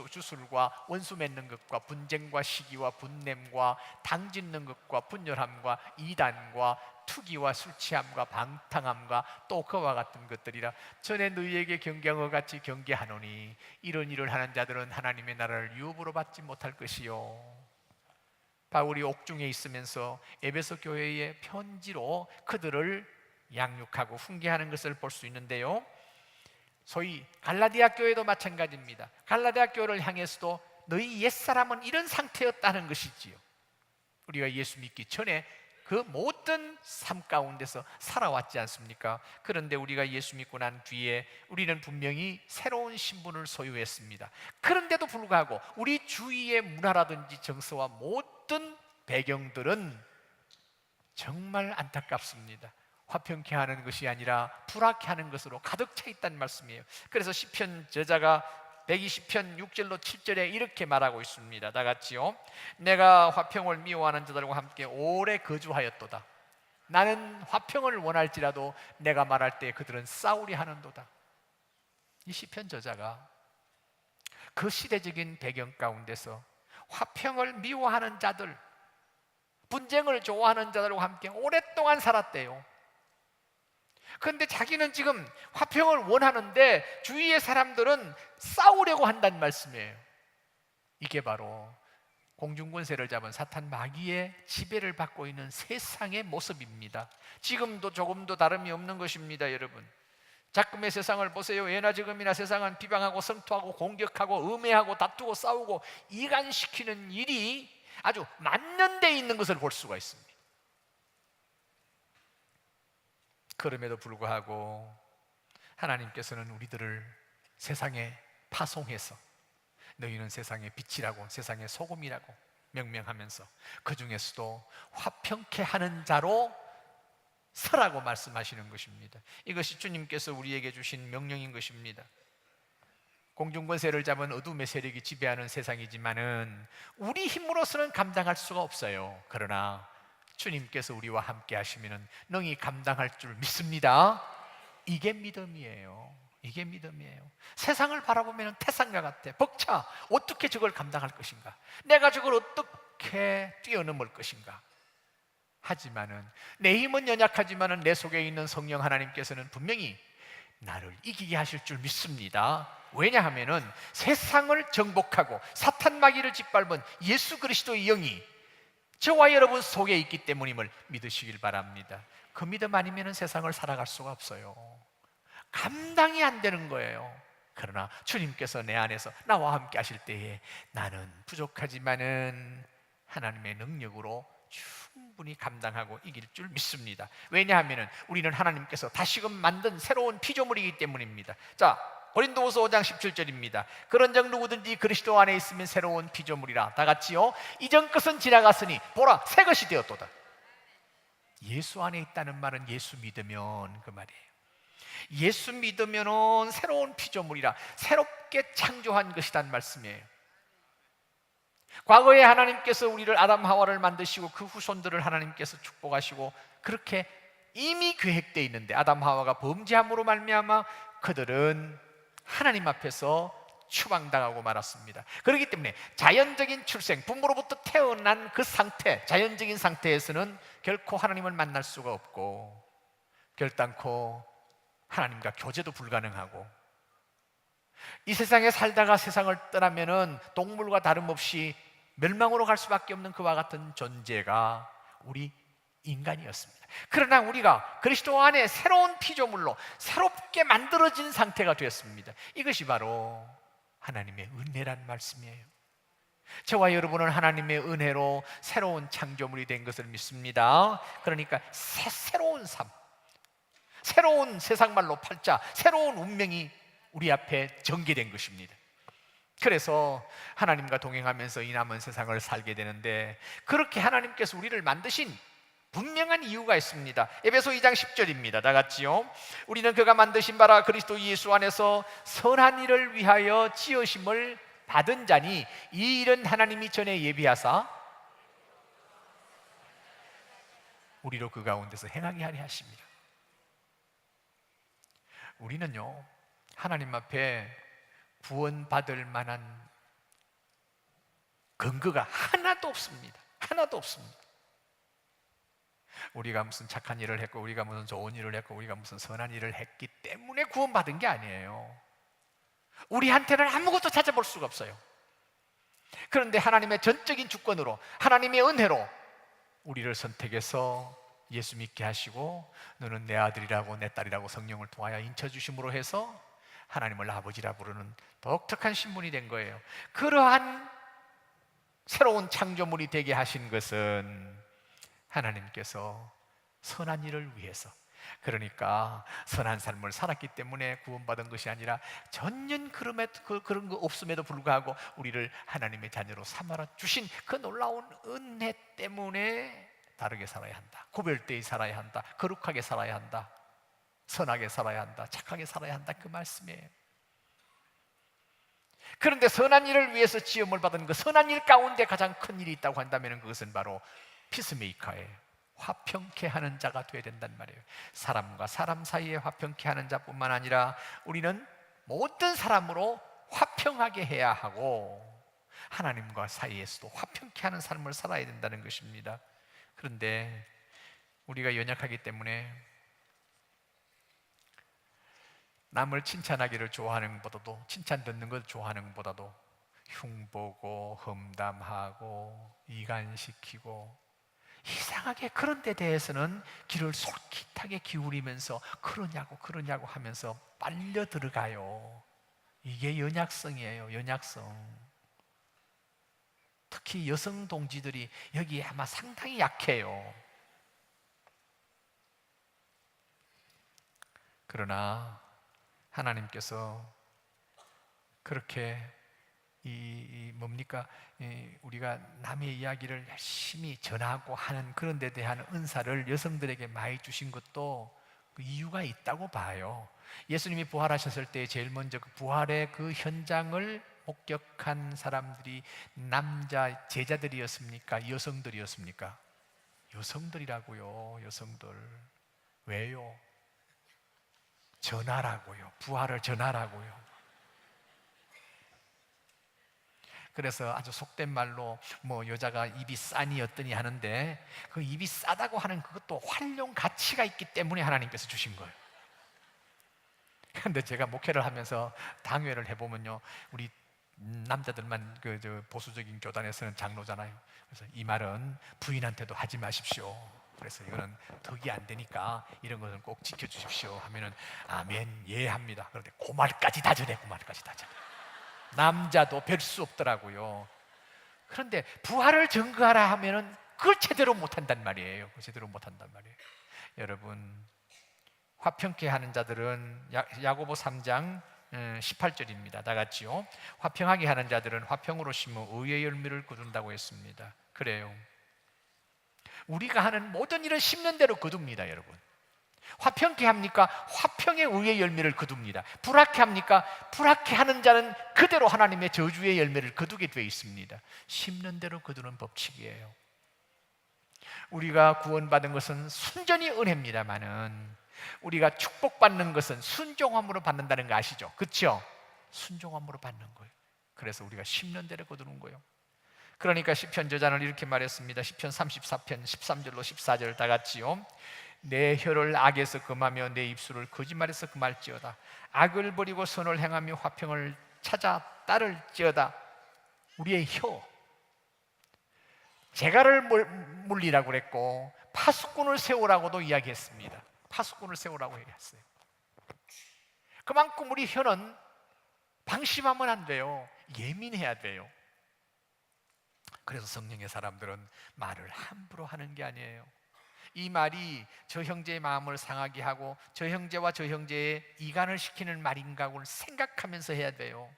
주술과 원수 맺는 것과 분쟁과 시기와 분냄과 당짓는 것과 분열함과 이단과 투기와 술취함과 방탕함과 또 그와 같은 것들이라. 전에 너희에게 경계한 같이 경계하노니 이런 일을 하는 자들은 하나님의 나라를 유업으로 받지 못할 것이요. 바울이 옥중에 있으면서 에베소 교회의 편지로 그들을 양육하고 훈계하는 것을 볼 수 있는데요, 소위 갈라디아 교회도 마찬가지입니다. 갈라디아 교회를 향해서도 너희 옛사람은 이런 상태였다는 것이지요. 우리가 예수 믿기 전에 그 모든 삶 가운데서 살아왔지 않습니까? 그런데 우리가 예수 믿고 난 뒤에 우리는 분명히 새로운 신분을 소유했습니다. 그런데도 불구하고 우리 주위의 문화라든지 정서와 모든 배경들은 정말 안타깝습니다. 화평케 하는 것이 아니라 불화케 하는 것으로 가득 차 있다는 말씀이에요. 그래서 시편 저자가 120편 6절로 7절에 이렇게 말하고 있습니다. 다 같이요. 내가 화평을 미워하는 자들과 함께 오래 거주하였도다. 나는 화평을 원할지라도 내가 말할 때 그들은 싸우리 하는도다. 이 시편 저자가 그 시대적인 배경 가운데서 화평을 미워하는 자들, 분쟁을 좋아하는 자들과 함께 오랫동안 살았대요. 그런데 자기는 지금 화평을 원하는데 주위의 사람들은 싸우려고 한다는 말씀이에요. 이게 바로 공중권세를 잡은 사탄 마귀의 지배를 받고 있는 세상의 모습입니다. 지금도 조금도 다름이 없는 것입니다, 여러분. 작금의 세상을 보세요. 예나 지금이나 세상은 비방하고 성토하고 공격하고 음해하고 다투고 싸우고 이간시키는 일이 아주 만연되어 있는 것을 볼 수가 있습니다. 그럼에도 불구하고 하나님께서는 우리들을 세상에 파송해서 너희는 세상의 빛이라고 세상의 소금이라고 명명하면서 그 중에서도 화평케 하는 자로 서라고 말씀하시는 것입니다. 이것이 주님께서 우리에게 주신 명령인 것입니다. 공중권세를 잡은 어둠의 세력이 지배하는 세상이지만은 우리 힘으로서는 감당할 수가 없어요. 그러나 주님께서 우리와 함께 하시면은 능히 감당할 줄 믿습니다. 이게 믿음이에요. 이게 믿음이에요. 세상을 바라보면 태산과 같아. 벅차. 어떻게 저걸 감당할 것인가? 내가 저걸 어떻게 뛰어넘을 것인가? 하지만은 내 힘은 연약하지만은 내 속에 있는 성령 하나님께서는 분명히 나를 이기게 하실 줄 믿습니다. 왜냐하면은 세상을 정복하고 사탄 마귀를 짓밟은 예수 그리스도의 영이 저와 여러분 속에 있기 때문임을 믿으시길 바랍니다. 그 믿음 아니면 세상을 살아갈 수가 없어요. 감당이 안 되는 거예요. 그러나 주님께서 내 안에서 나와 함께 하실 때에 나는 부족하지만은 하나님의 능력으로 충분히 감당하고 이길 줄 믿습니다. 왜냐하면 우리는 하나님께서 다시금 만든 새로운 피조물이기 때문입니다. 자, 고린도후서 5장 17절입니다. 그런즉 누구든지 그리스도 안에 있으면 새로운 피조물이라. 다 같이요. 이전 것은 지나갔으니 보라 새 것이 되었도다. 예수 안에 있다는 말은 예수 믿으면 그 말이에요. 예수 믿으면 새로운 피조물이라, 새롭게 창조한 것이란 말씀이에요. 과거에 하나님께서 우리를 아담 하와를 만드시고 그 후손들을 하나님께서 축복하시고 그렇게 이미 계획되어 있는데 아담 하와가 범죄함으로 말미암아 그들은 하나님 앞에서 추방당하고 말았습니다. 그렇기 때문에 자연적인 출생, 부모로부터 태어난 그 상태, 자연적인 상태에서는 결코 하나님을 만날 수가 없고 결단코 하나님과 교제도 불가능하고 이 세상에 살다가 세상을 떠나면은 동물과 다름없이 멸망으로 갈 수밖에 없는 그와 같은 존재가 우리 인간이었습니다. 그러나 우리가 그리스도 안에 새로운 피조물로 새롭게 만들어진 상태가 되었습니다. 이것이 바로 하나님의 은혜란 말씀이에요. 저와 여러분은 하나님의 은혜로 새로운 창조물이 된 것을 믿습니다. 그러니까 새로운 삶, 새로운 세상말로 팔자, 새로운 운명이 우리 앞에 전개된 것입니다. 그래서 하나님과 동행하면서 이 남은 세상을 살게 되는데 그렇게 하나님께서 우리를 만드신 분명한 이유가 있습니다. 에베소 2장 10절입니다. 다 같이요. 우리는 그가 만드신 바라 그리스도 예수 안에서 선한 일을 위하여 지으심을 받은 자니 이 일은 하나님이 전에 예비하사 우리로 그 가운데서 행하게 하려 하십니다. 우리는요 하나님 앞에 구원받을 만한 근거가 하나도 없습니다. 하나도 없습니다. 우리가 무슨 착한 일을 했고 우리가 무슨 좋은 일을 했고 우리가 무슨 선한 일을 했기 때문에 구원받은 게 아니에요. 우리한테는 아무것도 찾아볼 수가 없어요. 그런데 하나님의 전적인 주권으로 하나님의 은혜로 우리를 선택해서 예수 믿게 하시고 너는 내 아들이라고 내 딸이라고 성령을 통하여 인쳐주심으로 해서 하나님을 아버지라 부르는 독특한 신분이 된 거예요. 그러한 새로운 창조물이 되게 하신 것은 하나님께서 선한 일을 위해서, 그러니까 선한 삶을 살았기 때문에 구원받은 것이 아니라 전혀 그런 거 없음에도 불구하고 우리를 하나님의 자녀로 삼아 주신 그 놀라운 은혜 때문에 다르게 살아야 한다. 구별되어 살아야 한다. 거룩하게 살아야 한다. 선하게 살아야 한다. 착하게 살아야 한다. 그 말씀이에요. 그런데 선한 일을 위해서 지음을 받은 그 선한 일 가운데 가장 큰 일이 있다고 한다면 그것은 바로 피스메이커예요. 화평케 하는 자가 되어야 된단 말이에요. 사람과 사람 사이에 화평케 하는 자뿐만 아니라 우리는 모든 사람으로 화평하게 해야 하고 하나님과 사이에서도 화평케 하는 삶을 살아야 된다는 것입니다. 그런데 우리가 연약하기 때문에 남을 칭찬하기를 좋아하는 것보다도, 칭찬 듣는 걸 좋아하는 것보다도 흉보고 험담하고 이간시키고 이상하게 그런 데 대해서는 귀를 솔깃하게 기울이면서 그러냐고 하면서 빨려 들어가요. 이게 연약성이에요. 연약성. 특히 여성 동지들이 여기에 아마 상당히 약해요. 그러나 하나님께서 그렇게 우리가 남의 이야기를 열심히 전하고 하는 그런 데 대한 은사를 여성들에게 많이 주신 것도 그 이유가 있다고 봐요. 예수님이 부활하셨을 때 제일 먼저 그 부활의 그 현장을 목격한 사람들이 남자 제자들이었습니까? 여성들이었습니까? 여성들이라고요. 여성들. 왜요? 전하라고요. 부활을 전하라고요. 그래서 아주 속된 말로 여자가 입이 싸니 어떠니 하는데 그 입이 싸다고 하는 그것도 활용 가치가 있기 때문에 하나님께서 주신 거예요. 그런데 제가 목회를 하면서 당회를 해보면요, 우리 남자들만 보수적인 교단에서는 장로잖아요. 그래서 이 말은 부인한테도 하지 마십시오. 그래서 이거는 덕이 안 되니까 이런 것은 꼭 지켜주십시오 하면은 아멘, 예 합니다. 그런데 그 말까지 다 전해. 남자도 별 수 없더라고요. 그런데 부활을 증거하라 하면은 그걸 제대로 못한단 말이에요. 여러분, 화평케 하는 자들은 야고보 3장 18절입니다. 다 같이요. 화평하게 하는 자들은 화평으로 심어 의의 열매를 거둔다고 했습니다. 그래요. 우리가 하는 모든 일은 심는 대로 거둡니다, 여러분. 화평케 합니까? 화평의 의의 열매를 거둡니다. 불화케 합니까? 불화케 하는 자는 그대로 하나님의 저주의 열매를 거두게 되어 있습니다. 심는 대로 거두는 법칙이에요. 우리가 구원받은 것은 순전히 은혜입니다만은 우리가 축복받는 것은 순종함으로 받는다는 거 아시죠? 그렇죠? 순종함으로 받는 거예요. 그래서 우리가 심는 대로 거두는 거예요. 그러니까 시편 저자는 이렇게 말했습니다. 시편 34편 13절로 14절 다 같이요. 내 혀를 악에서 금하며 내 입술을 거짓말에서 금할지어다. 악을 버리고 선을 행하며 화평을 찾아 따를지어다. 우리의 혀, 재갈을 물리라고 그랬고 파수꾼을 세우라고도 이야기했습니다. 파수꾼을 세우라고 얘기했어요. 그만큼 우리 혀는 방심하면 안 돼요. 예민해야 돼요. 그래서 성령의 사람들은 말을 함부로 하는 게 아니에요. 이 말이 저 형제의 마음을 상하게 하고 저 형제와 저 형제의 이간을 시키는 말인가를 생각하면서 해야 돼요.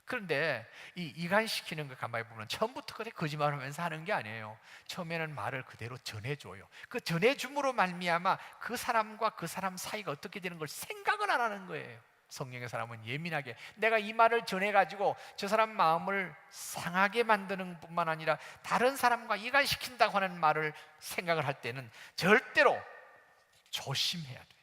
그런데 이 이간시키는 거 가만히 보면 처음부터 그렇게 거짓말하면서 하는 게 아니에요. 처음에는 말을 그대로 전해줘요. 그 전해줌으로 말미암아 그 사람과 그 사람 사이가 어떻게 되는 걸 생각을 안 하는 거예요. 성령의 사람은 예민하게 내가 이 말을 전해가지고 저 사람 마음을 상하게 만드는 뿐만 아니라 다른 사람과 이간시킨다고 하는 말을 생각을 할 때는 절대로 조심해야 돼요.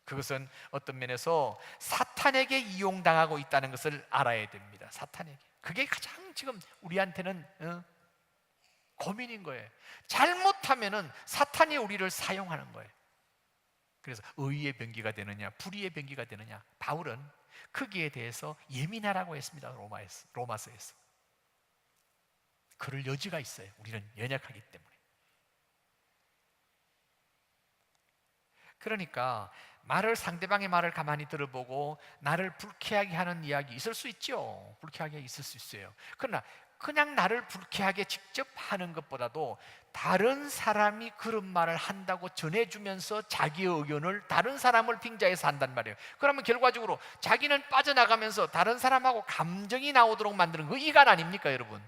그것은 어떤 면에서 사탄에게 이용당하고 있다는 것을 알아야 됩니다. 사탄에게. 그게 가장 지금 우리한테는 고민인 거예요. 잘못하면은 사탄이 우리를 사용하는 거예요. 그래서 의의 병기가 되느냐 불의의 병기가 되느냐, 바울은 거기에 대해서 예민하라고 했습니다. 로마서에서. 그럴 여지가 있어요. 우리는 연약하기 때문에. 그러니까 상대방의 말을 가만히 들어보고 나를 불쾌하게 하는 이야기 있을 수 있죠. 불쾌하게 있을 수 있어요. 그러나 그냥 나를 불쾌하게 직접 하는 것보다도 다른 사람이 그런 말을 한다고 전해주면서 자기의 의견을 다른 사람을 빙자해서 한단 말이에요. 그러면 결과적으로 자기는 빠져나가면서 다른 사람하고 감정이 나오도록 만드는 거 이간 아닙니까, 여러분?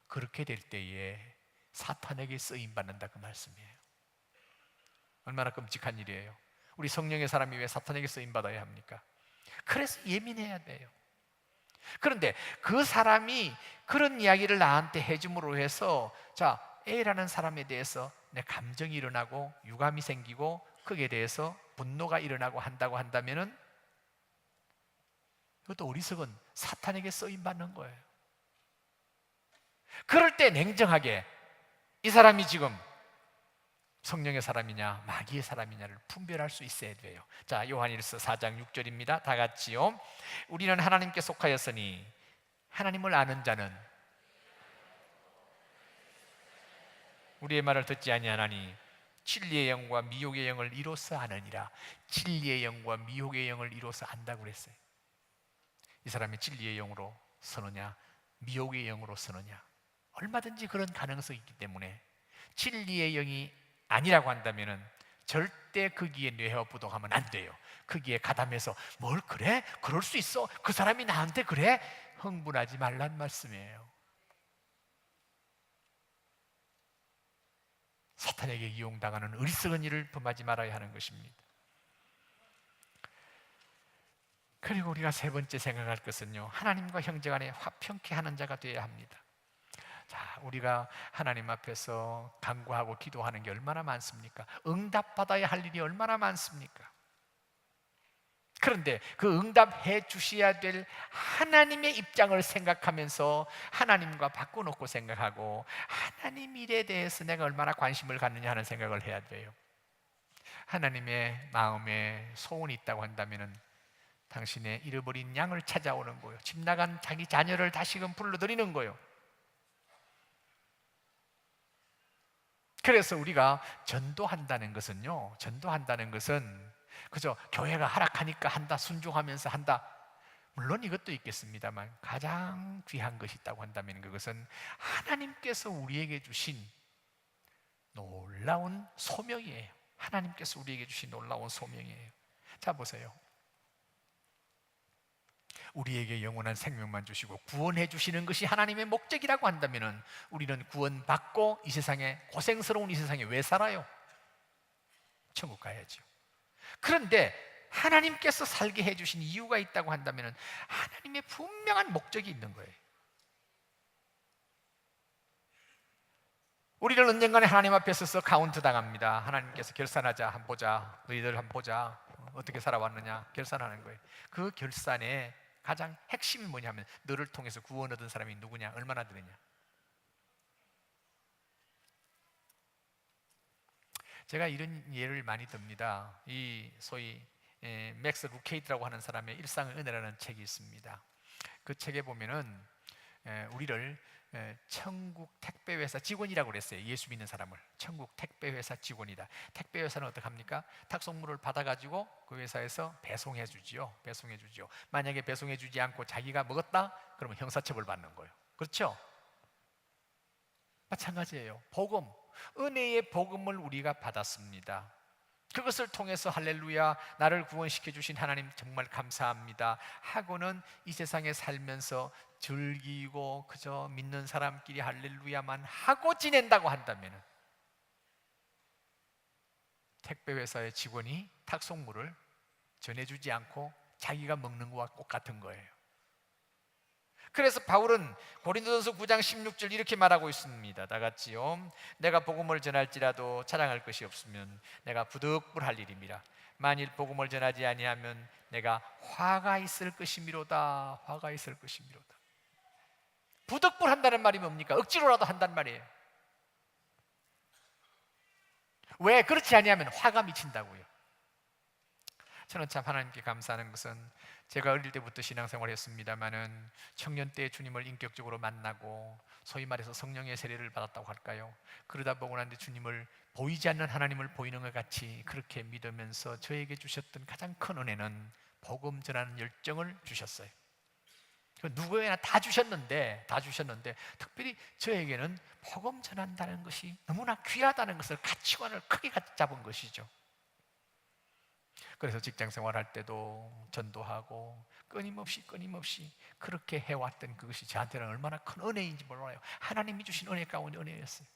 그렇게 될 때에 사탄에게 쓰임 받는다 그 말씀이에요. 얼마나 끔찍한 일이에요. 우리 성령의 사람이 왜 사탄에게 쓰임 받아야 합니까? 그래서 예민해야 돼요. 그런데 그 사람이 그런 이야기를 나한테 해줌으로 해서 자, A라는 사람에 대해서 내 감정이 일어나고 유감이 생기고 거기에 대해서 분노가 일어나고 한다고 한다면은 그것도 어리석은 사탄에게 쓰임 받는 거예요. 그럴 때 냉정하게 이 사람이 지금 성령의 사람이냐 마귀의 사람이냐를 분별할 수 있어야 돼요. 자, 요한일서 4장 6절입니다. 다 같이요. 우리는 하나님께 속하였으니 하나님을 아는 자는 우리의 말을 듣지 아니하나니 진리의 영과 미혹의 영을 이로써 아느니라. 진리의 영과 미혹의 영을 이로써 안다고 그랬어요. 이 사람이 진리의 영으로 서느냐 미혹의 영으로 서느냐, 얼마든지 그런 가능성이 있기 때문에 진리의 영이 아니라고 한다면은 절대 거기에 뇌화부동하면 안 돼요. 거기에 가담해서 뭘 그래? 그럴 수 있어? 그 사람이 나한테 그래? 흥분하지 말란 말씀이에요. 사탄에게 이용당하는 어리석은 일을 범하지 말아야 하는 것입니다. 그리고 우리가 세 번째 생각할 것은요, 하나님과 형제 간에 화평케 하는 자가 되어야 합니다. 자, 우리가 하나님 앞에서 간구하고 기도하는 게 얼마나 많습니까? 응답받아야 할 일이 얼마나 많습니까? 그런데 그 응답해 주셔야 될 하나님의 입장을 생각하면서 하나님과 바꿔놓고 생각하고 하나님 일에 대해서 내가 얼마나 관심을 갖느냐 하는 생각을 해야 돼요. 하나님의 마음에 소원이 있다고 한다면 당신의 잃어버린 양을 찾아오는 거예요. 집 나간 자기 자녀를 다시금 불러들이는 거예요. 그래서 우리가 전도한다는 것은요, 전도한다는 것은 그저 교회가 하락하니까 한다, 순종하면서 한다, 물론 이것도 있겠습니다만 가장 귀한 것이 있다고 한다면 그것은 하나님께서 우리에게 주신 놀라운 소명이에요. 하나님께서 우리에게 주신 놀라운 소명이에요. 자, 보세요. 우리에게 영원한 생명만 주시고 구원해 주시는 것이 하나님의 목적이라고 한다면 우리는 구원받고 이 세상에, 고생스러운 이 세상에 왜 살아요? 천국 가야죠. 그런데 하나님께서 살게 해주신 이유가 있다고 한다면 하나님의 분명한 목적이 있는 거예요. 우리를 언젠가는 하나님 앞에 서서 카운트 당합니다. 하나님께서 결산하자, 한번 보자, 너희들 한번 보자, 어떻게 살아왔느냐 결산하는 거예요. 그 결산에 가장 핵심이 뭐냐면 너를 통해서 구원 얻은 사람이 누구냐, 얼마나 되느냐. 제가 이런 예를 많이 듭니다. 이 소위 맥스 루케이트라고 하는 사람의 일상의 은혜라는 책이 있습니다. 그 책에 보면은 우리를 천국 택배회사 직원이라고 그랬어요. 예수 믿는 사람을 천국 택배회사 직원이다. 택배회사는 어떻게 합니까? 탁송물을 받아가지고 그 회사에서 배송해 주지요. 배송해 주지요. 만약에 배송해 주지 않고 자기가 먹었다? 그러면 형사처벌 받는 거예요. 그렇죠? 마찬가지예요. 복음, 은혜의 복음을 우리가 받았습니다. 그것을 통해서 할렐루야, 나를 구원시켜 주신 하나님 정말 감사합니다 하고는 이 세상에 살면서 즐기고 그저 믿는 사람끼리 할렐루야만 하고 지낸다고 한다면 택배회사의 직원이 탁송물을 전해주지 않고 자기가 먹는 것과 똑같은 거예요. 그래서 바울은 고린도전서 9장 16절 이렇게 말하고 있습니다. 다 같이요. 내가 복음을 전할지라도 자랑할 것이 없으면 내가 부득불할 일입니다. 만일 복음을 전하지 아니하면 내가 화가 있을 것이미로다. 화가 있을 것이미로다. 부득불한다는 말이 뭡니까? 억지로라도 한단 말이에요. 왜? 그렇지 아니하면 화가 미친다고요. 저는 참 하나님께 감사하는 것은 제가 어릴 때부터 신앙생활을 했습니다마는 청년 때 주님을 인격적으로 만나고 소위 말해서 성령의 세례를 받았다고 할까요? 그러다 보고 난 뒤 주님을 보이지 않는 하나님을 보이는 것 같이 그렇게 믿으면서 저에게 주셨던 가장 큰 은혜는 복음 전하는 열정을 주셨어요. 누구에게나 다 주셨는데 특별히 저에게는 복음 전한다는 것이 너무나 귀하다는 것을 가치관을 크게 잡은 것이죠. 그래서 직장 생활할 때도 전도하고 끊임없이 그렇게 해왔던 그것이 저한테는 얼마나 큰 은혜인지 몰라요. 하나님이 주신 은혜 가운데 은혜였어요.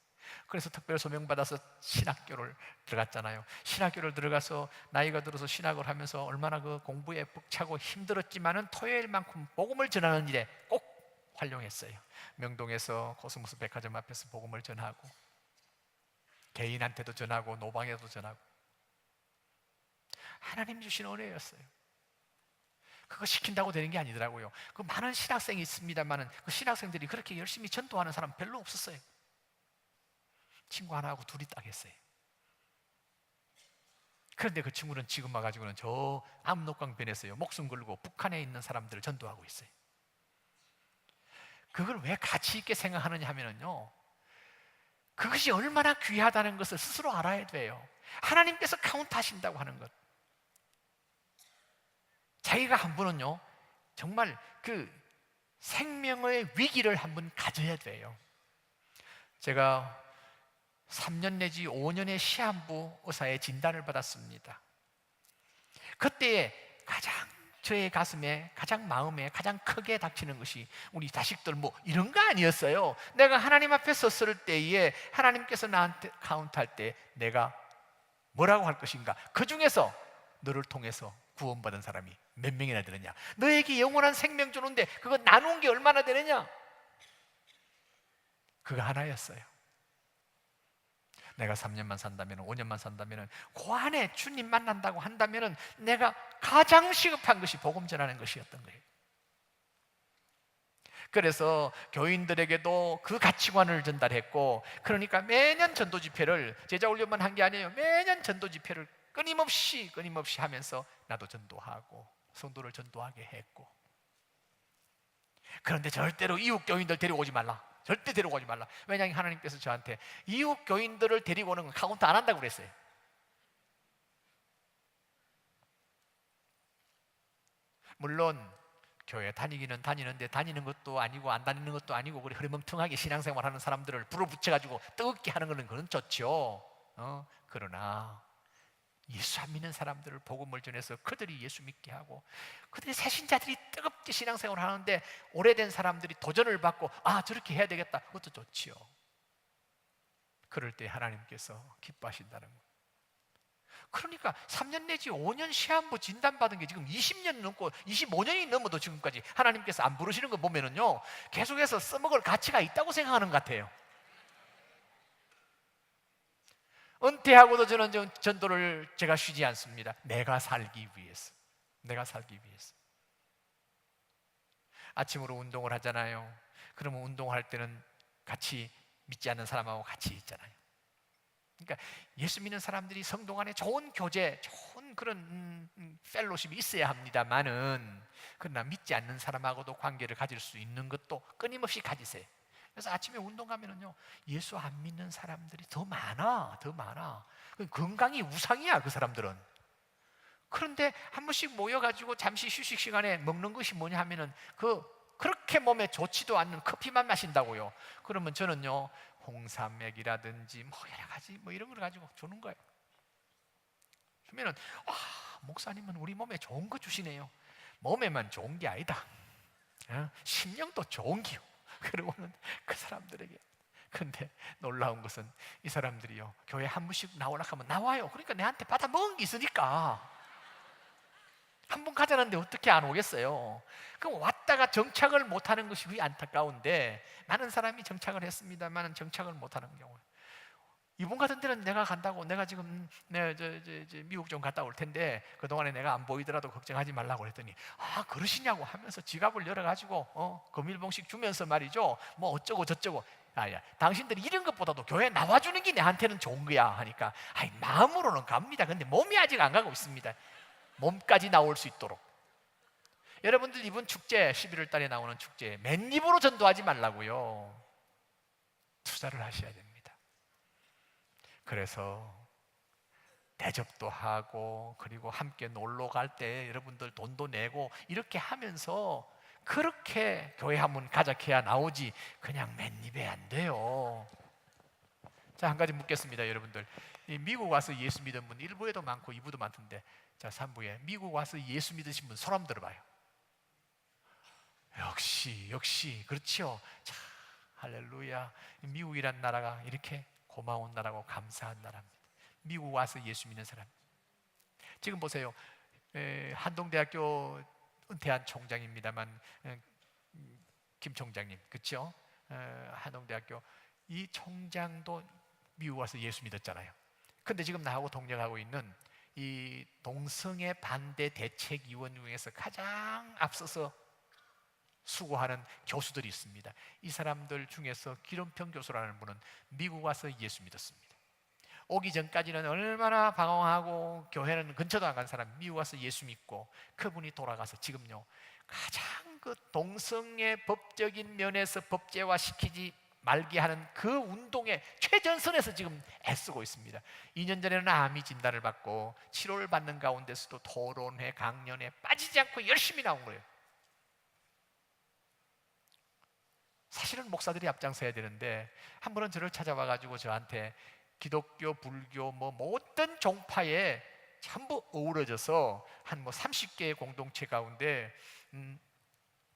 그래서 특별 소명받아서 신학교를 들어갔잖아요. 신학교를 들어가서 나이가 들어서 신학을 하면서 얼마나 그 공부에 벅차고 힘들었지만은 토요일만큼 복음을 전하는 일에 꼭 활용했어요. 명동에서 코스모스 백화점 앞에서 복음을 전하고, 개인한테도 전하고, 노방에도 전하고. 하나님 주신 은혜였어요. 그거 시킨다고 되는 게 아니더라고요. 그 많은 신학생이 있습니다만은 그 신학생들이 그렇게 열심히 전도하는 사람 별로 없었어요. 친구 하나하고 둘이 딱 했어요. 그런데 그 친구는 지금 와가지고는 저 압록강 변에서요, 목숨 걸고 북한에 있는 사람들을 전도하고 있어요. 그걸 왜 가치 있게 생각하느냐 하면은요, 그것이 얼마나 귀하다는 것을 스스로 알아야 돼요. 하나님께서 카운트하신다고 하는 것. 자기가 한 분은요, 정말 그 생명의 위기를 한 번 가져야 돼요. 제가 3년 내지 5년의 시한부 의사의 진단을 받았습니다. 그때에 가장 저의 가슴에, 가장 마음에 가장 크게 닥치는 것이 우리 자식들 뭐 이런 거 아니었어요. 내가 하나님 앞에 섰을 때에 하나님께서 나한테 카운트할 때 내가 뭐라고 할 것인가. 그 중에서 너를 통해서 구원받은 사람이 몇 명이나 되느냐, 너에게 영원한 생명 주는데 그거 나눈 게 얼마나 되느냐, 그거 하나였어요. 내가 3년만 산다면, 5년만 산다면, 그 안에 주님 만난다고 한다면 내가 가장 시급한 것이 복음 전하는 것이었던 거예요. 그래서 교인들에게도 그 가치관을 전달했고, 그러니까 매년 전도 집회를, 제자 훈련만 한 게 아니에요. 매년 전도 집회를 끊임없이 하면서 나도 전도하고 성도를 전도하게 했고. 그런데 절대로 이웃 교인들 데려오지 말라. 절대 데려오지 말라. 왜냐하면 하나님께서 저한테 이웃 교인들을 데리고 오는 건 카운트 안 한다고 그랬어요. 물론 교회 다니기는 다니는데 다니는 것도 아니고 안 다니는 것도 아니고 그래 흐름멍텅하게 신앙생활하는 사람들을 불어붙여가지고 뜨겁게 하는 거는 그건 좋죠. 그러나 예수 안 믿는 사람들을 복음을 전해서 그들이 예수 믿게 하고, 그들이 새신자들이 뜨겁게 신앙생활을 하는데 오래된 사람들이 도전을 받고 아 저렇게 해야 되겠다, 그것도 좋지요. 그럴 때 하나님께서 기뻐하신다는 거예요. 그러니까 3년 내지 5년 시한부 진단받은 게 지금 20년 넘고 25년이 넘어도 지금까지 하나님께서 안 부르시는 거 보면은요, 계속해서 써먹을 가치가 있다고 생각하는 것 같아요. 은퇴하고도 저는 전도를 제가 쉬지 않습니다. 내가 살기 위해서. 내가 살기 위해서. 아침으로 운동을 하잖아요. 그러면 운동할 때는 같이 믿지 않는 사람하고 같이 있잖아요. 그러니까 예수 믿는 사람들이 성도 간에 좋은 교제, 좋은 그런 펠로십이 있어야 합니다만은, 그러나 믿지 않는 사람하고도 관계를 가질 수 있는 것도 끊임없이 가지세요. 그래서 아침에 운동 가면은요, 예수 안 믿는 사람들이 더 많아. 건강이 우상이야, 그 사람들은. 그런데 한 번씩 모여가지고 잠시 휴식 시간에 먹는 것이 뭐냐 하면은 그렇게 몸에 좋지도 않는 커피만 마신다고요. 그러면 저는요, 홍삼액이라든지 뭐 여러 가지 뭐 이런 걸 가지고 주는 거예요. 그러면은 목사님은 우리 몸에 좋은 거 주시네요. 몸에만 좋은 게 아니다. 심령도 좋은 기요. 그러고는 그 사람들에게. 근데 놀라운 것은 이 사람들이요, 교회 한 번씩 나오려고 하면 나와요. 그러니까 내한테 받아 먹은 게 있으니까. 한 번 가자는데 어떻게 안 오겠어요? 그럼 왔다가 정착을 못하는 것이 안타까운데, 많은 사람이 정착을 했습니다만 정착을 못하는 경우. 이번 같은 데는 내가 간다고, 내가 지금 미국 좀 갔다 올 텐데 그동안에 내가 안 보이더라도 걱정하지 말라고 그랬더니 그러시냐고 하면서 지갑을 열어가지고 금일봉씩 주면서 말이죠, 뭐 어쩌고 저쩌고. 야, 당신들이 이런 것보다도 교회 나와주는 게 내한테는 좋은 거야 하니까 마음으로는 갑니다. 근데 몸이 아직 안 가고 있습니다. 몸까지 나올 수 있도록. 여러분들 이번 축제, 11월 달에 나오는 축제 맨입으로 전도하지 말라고요. 투자를 하셔야 됩니다. 그래서 대접도 하고, 그리고 함께 놀러 갈 때 여러분들 돈도 내고 이렇게 하면서 그렇게 교회 한번 가작해야 나오지, 그냥 맨입에 안 돼요. 자, 한 가지 묻겠습니다. 여러분들, 미국 와서 예수 믿은 분 1부에도 많고 2부도 많던데, 자 3부에 미국 와서 예수 믿으신 분 손 한번 들어봐요. 역시 그렇지요. 자, 할렐루야. 미국이란 나라가 이렇게 고마운 나라고 감사한 나라입니다. 미국 와서 예수 믿는 사람. 지금 보세요. 한동대학교 은퇴한 총장입니다만 김 총장님, 그렇죠? 한동대학교 이 총장도 미국 와서 예수 믿었잖아요. 근데 지금 나하고 동력하고 있는 이 동성애 반대 대책위원 중에서 가장 앞서서 수고하는 교수들이 있습니다. 이 사람들 중에서 기름평 교수라는 분은 미국 와서 예수 믿었습니다. 오기 전까지는 얼마나 방황하고 교회는 근처도 안 간 사람, 미국 와서 예수 믿고 그분이 돌아가서 지금요 가장 그 동성애 법적인 면에서 법제화시키지 말게 하는 그 운동의 최전선에서 지금 애쓰고 있습니다. 2년 전에는 암이 진단을 받고 치료를 받는 가운데서도 토론회, 강연에 빠지지 않고 열심히 나온 거예요. 사실은 목사들이 앞장서야 되는데 한 번은 저를 찾아와 가지고 저한테 기독교, 불교, 뭐 모든 종파에 전부 어우러져서 한 30개의 공동체 가운데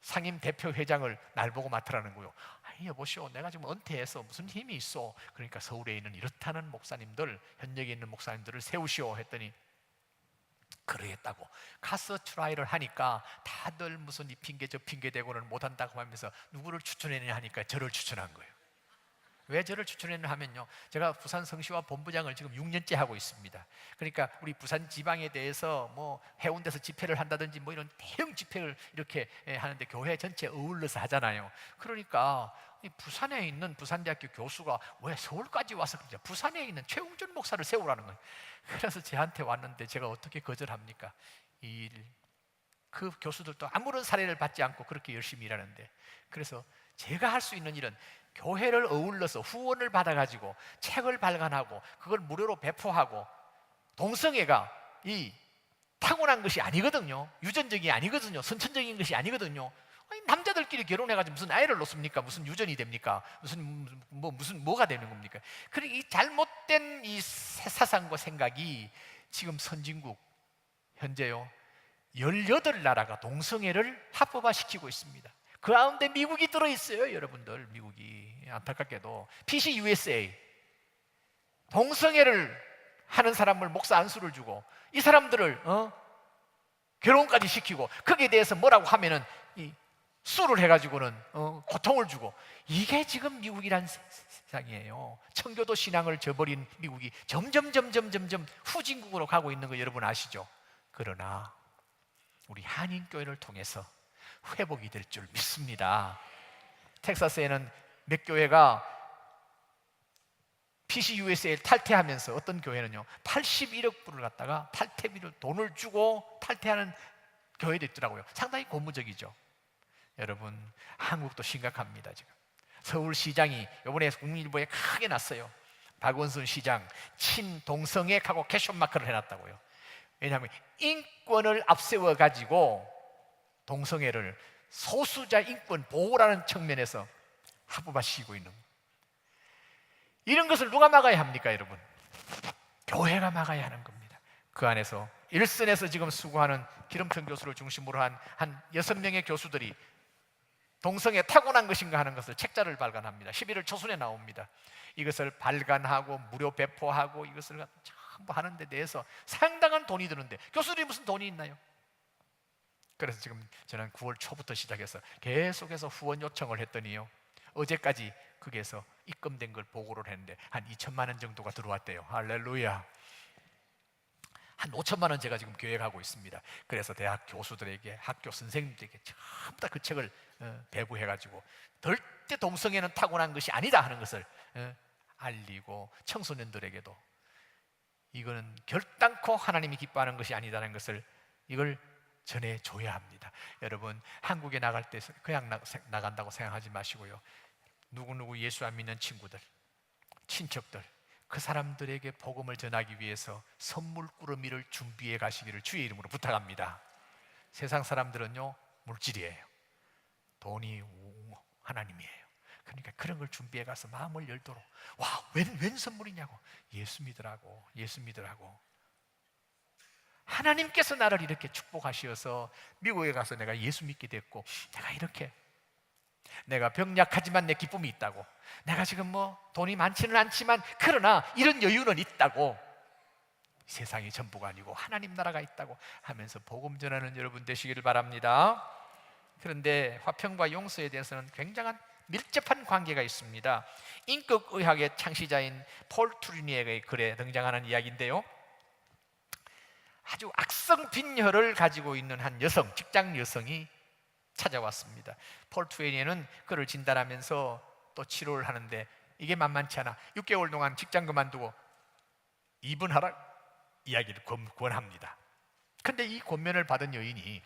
상임 대표 회장을 날 보고 맡으라는 거예요. 아니 여보시오, 내가 지금 은퇴해서 무슨 힘이 있어. 그러니까 서울에 있는 이렇다는 목사님들, 현역에 있는 목사님들을 세우시오 했더니 그러겠다고 가서 트라이를 하니까 다들 무슨 이 핑계 저 핑계 대고는 못한다고 하면서 누구를 추천했냐 하니까 저를 추천한 거예요. 왜 저를 추천했냐 하면요, 제가 부산 성시와 본부장을 지금 6년째 하고 있습니다. 그러니까 우리 부산 지방에 대해서 뭐 해운대에서 집회를 한다든지 뭐 이런 대형 집회를 이렇게 하는데 교회 전체 어울러서 하잖아요. 그러니까 이 부산에 있는 부산대학교 교수가 왜 서울까지 와서 그러냐, 부산에 있는 최웅준 목사를 세우라는 거예요. 그래서 저한테 왔는데 제가 어떻게 거절합니까? 그 교수들도 아무런 사례를 받지 않고 그렇게 열심히 일하는데, 그래서 제가 할 수 있는 일은 교회를 어울러서 후원을 받아가지고 책을 발간하고 그걸 무료로 배포하고, 동성애가 이 타고난 것이 아니거든요. 유전적이 아니거든요. 선천적인 것이 아니거든요. 아니, 남자들끼리 결혼해가지고 무슨 아이를 놓습니까? 무슨 유전이 됩니까? 뭐가 되는 겁니까? 그러니까 이 잘못된 이 사상과 생각이 지금 선진국 현재요 18나라가 동성애를 합법화시키고 있습니다. 그 가운데 미국이 들어있어요. 여러분들, 미국이 안타깝게도 PC USA 동성애를 하는 사람을 목사 안수를 주고 이 사람들을 결혼까지 시키고 거기에 대해서 뭐라고 하면은 수를 해가지고는 고통을 주고, 이게 지금 미국이란 세상이에요. 청교도 신앙을 저버린 미국이 점점 후진국으로 가고 있는 거 여러분 아시죠? 그러나 우리 한인교회를 통해서 회복이 될 줄 믿습니다. 텍사스에는 몇 교회가 PCUSA를 탈퇴하면서 어떤 교회는요 81억 불을 갖다가 탈퇴비를 돈을 주고 탈퇴하는 교회도 있더라고요. 상당히 고무적이죠. 여러분, 한국도 심각합니다. 지금 서울시장이 이번에 국민일보에 크게 났어요. 박원순 시장 친동성애하고 캐션마크를 해놨다고요. 왜냐하면 인권을 앞세워 가지고 동성애를 소수자 인권 보호라는 측면에서 합법화시키고 있는, 이런 것을 누가 막아야 합니까, 여러분? 교회가 막아야 하는 겁니다. 그 안에서 일선에서 지금 수고하는 기름평 교수를 중심으로 한 6명의 교수들이 동성애 타고난 것인가 하는 것을 책자를 발간합니다. 11월 초순에 나옵니다. 이것을 발간하고 무료 배포하고 이것을 전부 하는 데 대해서 상당한 돈이 드는데 교수들이 무슨 돈이 있나요? 그래서 지금 저는 9월 초부터 시작해서 계속해서 후원 요청을 했더니요 어제까지 거기에서 입금된 걸 보고를 했는데 한 2천만 원 정도가 들어왔대요. 할렐루야. 한 5천만 원 제가 지금 계획하고 있습니다. 그래서 대학 교수들에게, 학교 선생님들에게 전부 다 그 책을 배부해가지고 절대 동성애는 타고난 것이 아니다 하는 것을 알리고, 청소년들에게도 이거는 결단코 하나님이 기뻐하는 것이 아니다는 것을 이걸 전해줘야 합니다. 여러분, 한국에 나갈 때 그냥 나간다고 생각하지 마시고요, 누구누구 예수 안 믿는 친구들, 친척들, 그 사람들에게 복음을 전하기 위해서 선물 꾸러미를 준비해 가시기를 주의 이름으로 부탁합니다. 세상 사람들은요 물질이에요. 돈이 하나님이에요. 그러니까 그런 걸 준비해 가서 마음을 열도록, 와, 웬 선물이냐고, 예수 믿으라고, 예수 믿으라고. 하나님께서 나를 이렇게 축복하셔서 미국에 가서 내가 예수 믿게 됐고, 내가 이렇게 내가 병약하지만 내 기쁨이 있다고, 내가 지금 뭐 돈이 많지는 않지만 그러나 이런 여유는 있다고, 세상이 전부가 아니고 하나님 나라가 있다고 하면서 복음 전하는 여러분 되시기를 바랍니다. 그런데 화평과 용서에 대해서는 굉장한 밀접한 관계가 있습니다. 인격의학의 창시자인 폴 투리니에의 글에 등장하는 이야기인데요, 아주 악성 빈혈을 가지고 있는 한 여성, 직장 여성이 찾아왔습니다. 폴 투리니에는 그를 진단하면서 또 치료를 하는데 이게 만만치 않아 6개월 동안 직장 그만두고 이분하라 이야기를 권합니다. 근데 이 권면을 받은 여인이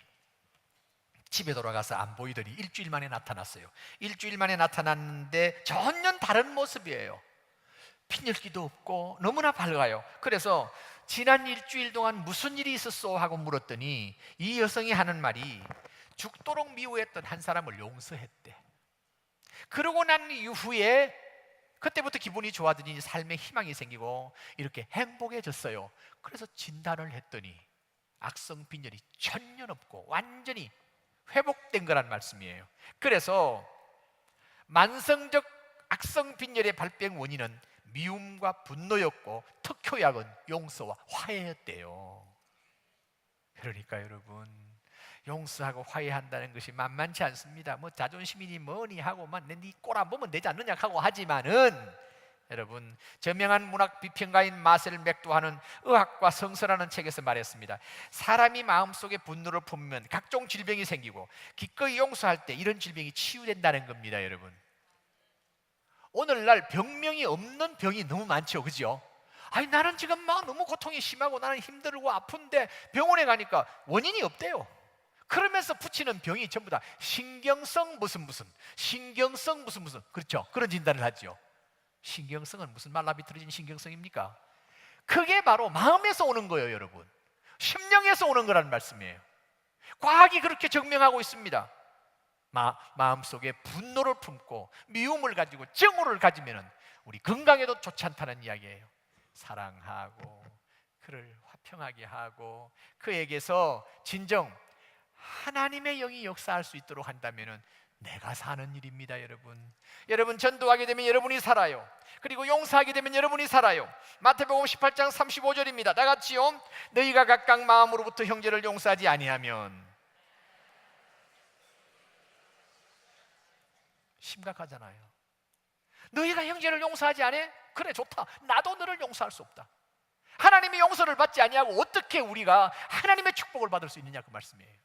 집에 돌아가서 안 보이더니 일주일 만에 나타났어요. 일주일 만에 나타났는데 전혀 다른 모습이에요. 핀혈기도 없고 너무나 밝아요. 그래서 지난 일주일 동안 무슨 일이 있었어 하고 물었더니 이 여성이 하는 말이 죽도록 미워했던 한 사람을 용서했대. 그러고 난 이후에 그때부터 기분이 좋아지니 삶에 희망이 생기고 이렇게 행복해졌어요. 그래서 진단을 했더니 악성 빈혈이 전혀 없고 완전히 회복된 거란 말씀이에요. 그래서 만성적 악성 빈혈의 발병 원인은 미움과 분노였고 특효약은 용서와 화해였대요. 그러니까 여러분, 용서하고 화해한다는 것이 만만치 않습니다. 뭐 자존심이니 뭐니 하고만 네 꼬라 보면 되지 않느냐 하고 하지만은, 여러분, 저명한 문학 비평가인 마셀 맥도하는 의학과 성서라는 책에서 말했습니다. 사람이 마음속에 분노를 품으면 각종 질병이 생기고 기꺼이 용서할 때 이런 질병이 치유된다는 겁니다. 여러분, 오늘날 병명이 없는 병이 너무 많죠, 그죠? 아니 나는 지금 막 너무 고통이 심하고 나는 힘들고 아픈데 병원에 가니까 원인이 없대요. 그러면서 붙이는 병이 전부 다 신경성 무슨 신경성 무슨 그렇죠? 그런 진단을 하죠. 신경성은 무슨 말라비틀어진 신경성입니까? 그게 바로 마음에서 오는 거예요, 여러분. 심령에서 오는 거라는 말씀이에요. 과학이 그렇게 증명하고 있습니다. 마음속에 분노를 품고 미움을 가지고 증오를 가지면 우리 건강에도 좋지 않다는 이야기예요. 사랑하고 그를 화평하게 하고 그에게서 진정 하나님의 영이 역사할 수 있도록 한다면 내가 사는 일입니다. 여러분 전도하게 되면 여러분이 살아요. 그리고 용서하게 되면 여러분이 살아요. 마태복음 18장 35절입니다. 다 같이요. 너희가 각각 마음으로부터 형제를 용서하지 아니하면. 심각하잖아요. 너희가 형제를 용서하지 않아? 그래, 좋다. 나도 너를 용서할 수 없다. 하나님의 용서를 받지 아니하고 어떻게 우리가 하나님의 축복을 받을 수 있느냐, 그 말씀이에요.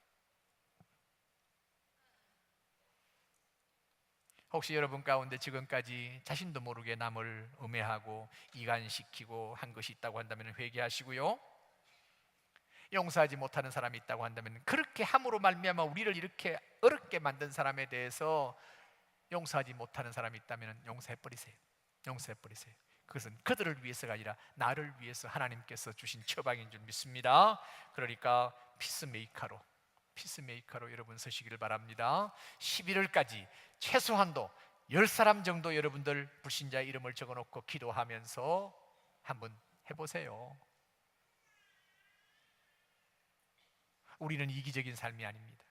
혹시 여러분 가운데 지금까지 자신도 모르게 남을 음해하고 이간시키고 한 것이 있다고 한다면 회개하시고요, 용서하지 못하는 사람이 있다고 한다면 그렇게 함으로 말미암아 우리를 이렇게 어렵게 만든 사람에 대해서 용서하지 못하는 사람이 있다면 용서해버리세요. 그것은 그들을 위해서가 아니라 나를 위해서 하나님께서 주신 처방인 줄 믿습니다. 그러니까 피스메이커로 여러분 서시기를 바랍니다. 11월까지 최소한도 10사람 정도 여러분들 불신자의 이름을 적어놓고 기도하면서 한번 해보세요. 우리는 이기적인 삶이 아닙니다.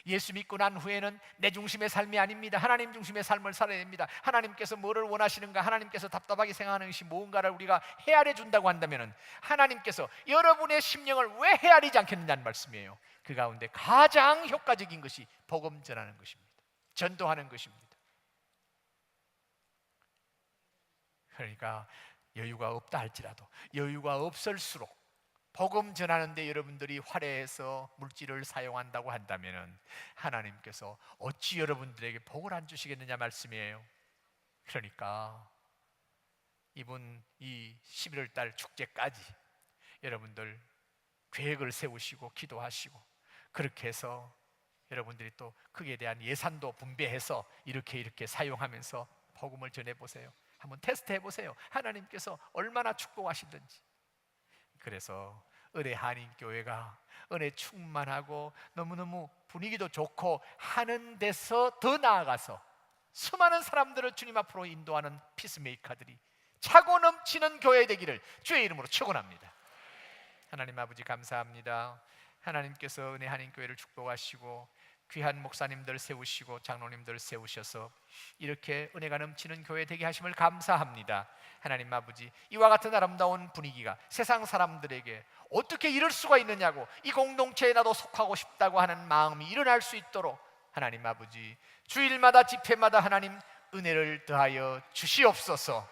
예수 믿고 난 후에는 내 중심의 삶이 아닙니다. 하나님 중심의 삶을 살아야 됩니다. 하나님께서 뭐를 원하시는가, 하나님께서 답답하게 생각하는 것이 무언가를 우리가 헤아려 준다고 한다면 하나님께서 여러분의 심령을 왜 헤아리지 않겠느냐는 말씀이에요. 그 가운데 가장 효과적인 것이 복음 전하는 것입니다. 전도하는 것입니다. 그러니까 여유가 없다 할지라도 여유가 없을수록 복음 전하는데 여러분들이 화려해서 물질을 사용한다고 한다면 하나님께서 어찌 여러분들에게 복을 안 주시겠느냐 말씀이에요. 그러니까 이번 이 11월 달 축제까지 여러분들 계획을 세우시고 기도하시고 그렇게 해서 여러분들이 또 거기에 대한 예산도 분배해서 이렇게 사용하면서 복음을 전해보세요. 한번 테스트해보세요. 하나님께서 얼마나 축복하시든지. 그래서 은혜 한인교회가 은혜 충만하고 너무너무 분위기도 좋고 하는 데서 더 나아가서 수많은 사람들을 주님 앞으로 인도하는 피스메이커들이 차고 넘치는 교회 되기를 주의 이름으로 축원합니다. 하나님 아버지 감사합니다. 하나님께서 은혜 한인교회를 축복하시고 귀한 목사님들 세우시고 장로님들 세우셔서 이렇게 은혜가 넘치는 교회 되게 하심을 감사합니다. 하나님 아버지, 이와 같은 아름다운 분위기가 세상 사람들에게 어떻게 이럴 수가 있느냐고, 이 공동체에 나도 속하고 싶다고 하는 마음이 일어날 수 있도록 하나님 아버지, 주일마다 집회마다 하나님 은혜를 더하여 주시옵소서.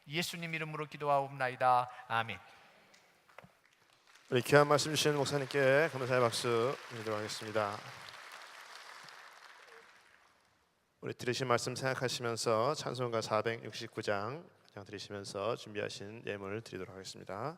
예수님 이름으로 기도하옵나이다. 아멘. 우리 귀한 말씀 주시는 목사님께 감사의 박수 드리도록 하겠습니다. 우리 들으신 말씀 생각하시면서 찬송가 469장 들으시면서 준비하신 예물을 드리도록 하겠습니다.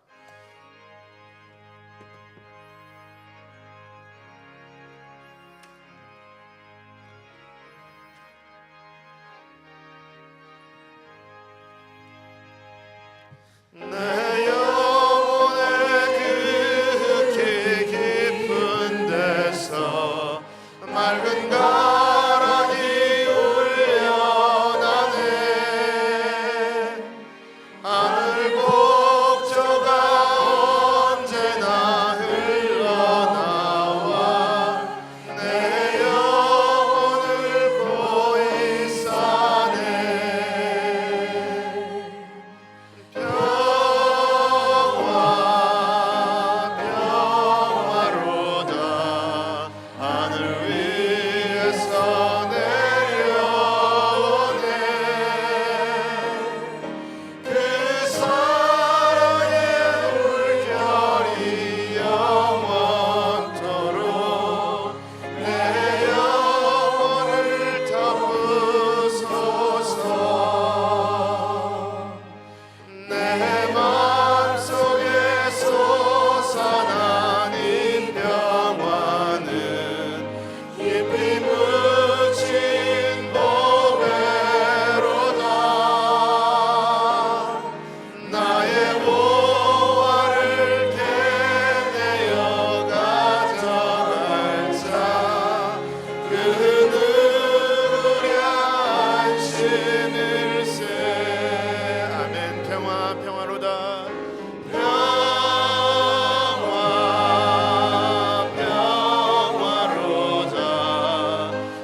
내 영혼의 그윽히 깊은 데서 맑은 가랑이 울려나네. 하늘 곡조가 언제나 흘러나와 내 영혼을 고이 싸네. 평화로다 하늘 위에서 내려오네. 그 사랑의 물결이 영원토록 내 영혼을 덮으소서. 내 마음속에 솟아나는 평화는 깊이 묻힌 보배로다. 나의 보화를 캐내어 가져갈 자, 그는 우리 안심일세. 아멘. 평화로다. 평화로다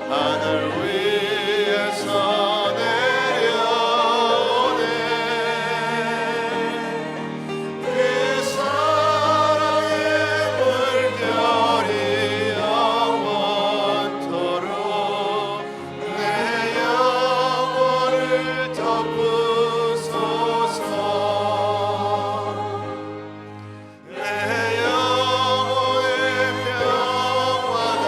하늘 위에서 내려오네. 그 사랑의 물결이 영원토록 내 영혼을 덮으소서. 내 영혼의 평화가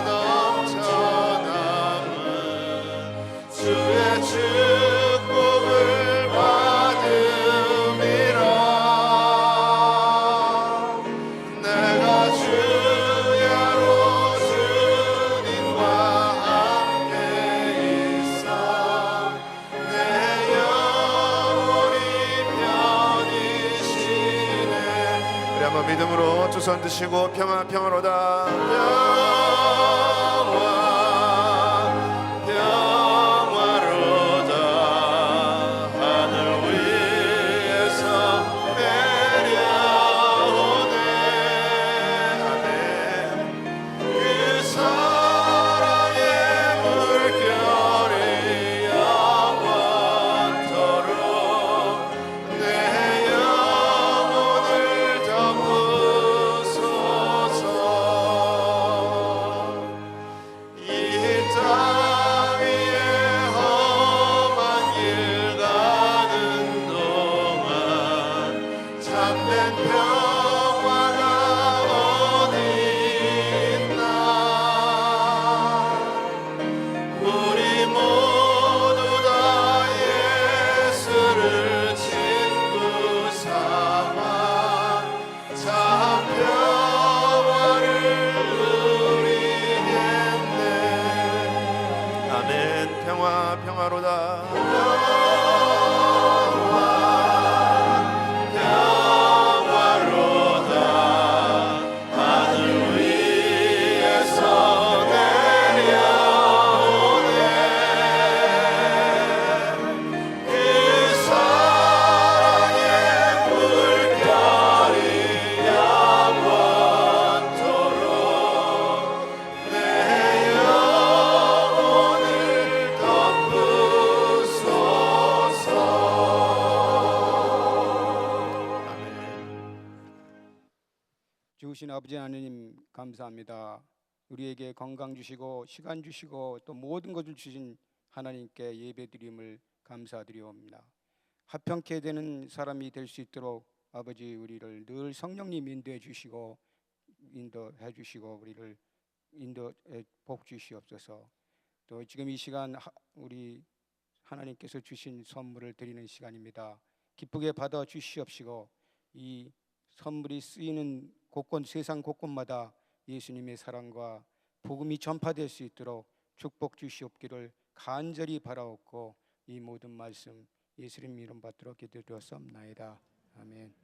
넘쳐남은 주의 축복을 받음이라. 내가 주야로 주님과 함께 있어 내 영혼이 편히 쉬네. 우리 한번 믿음으로 두 손 드시고 평화로다. 평화로다 하늘 위에서 내려오네. 아멘. 그 사랑의 물결이 영원토록 내 영혼을 덮으소서. 이 땅 위에 험한 길 가는 동안 참된 평화가 어디 있나. 우리 모두 다 예수를 친구 삼아 참 평화를 누리겠네. 아멘. 평화로다. 평화로다 주신 아버지 하나님 감사합니다. 우리에게 건강 주시고 시간 주시고 또 모든 것을 주신 하나님께 예배드림을 감사드리옵니다. 화평케 되는 사람이 될 수 있도록 아버지 우리를 늘 성령님 인도해 주시고 우리를 인도해 복 주시옵소서. 또 지금 이 시간 우리 하나님께서 주신 선물을 드리는 시간입니다. 기쁘게 받아 주시옵시고 이 선물이 쓰이는 세상 곳곳마다 예수님의 사랑과 복음이 전파될 수 있도록 축복 주시옵기를 간절히 바라옵고 이 모든 말씀 예수님 이름 받들어 기도드렸사옵나이다. 아멘.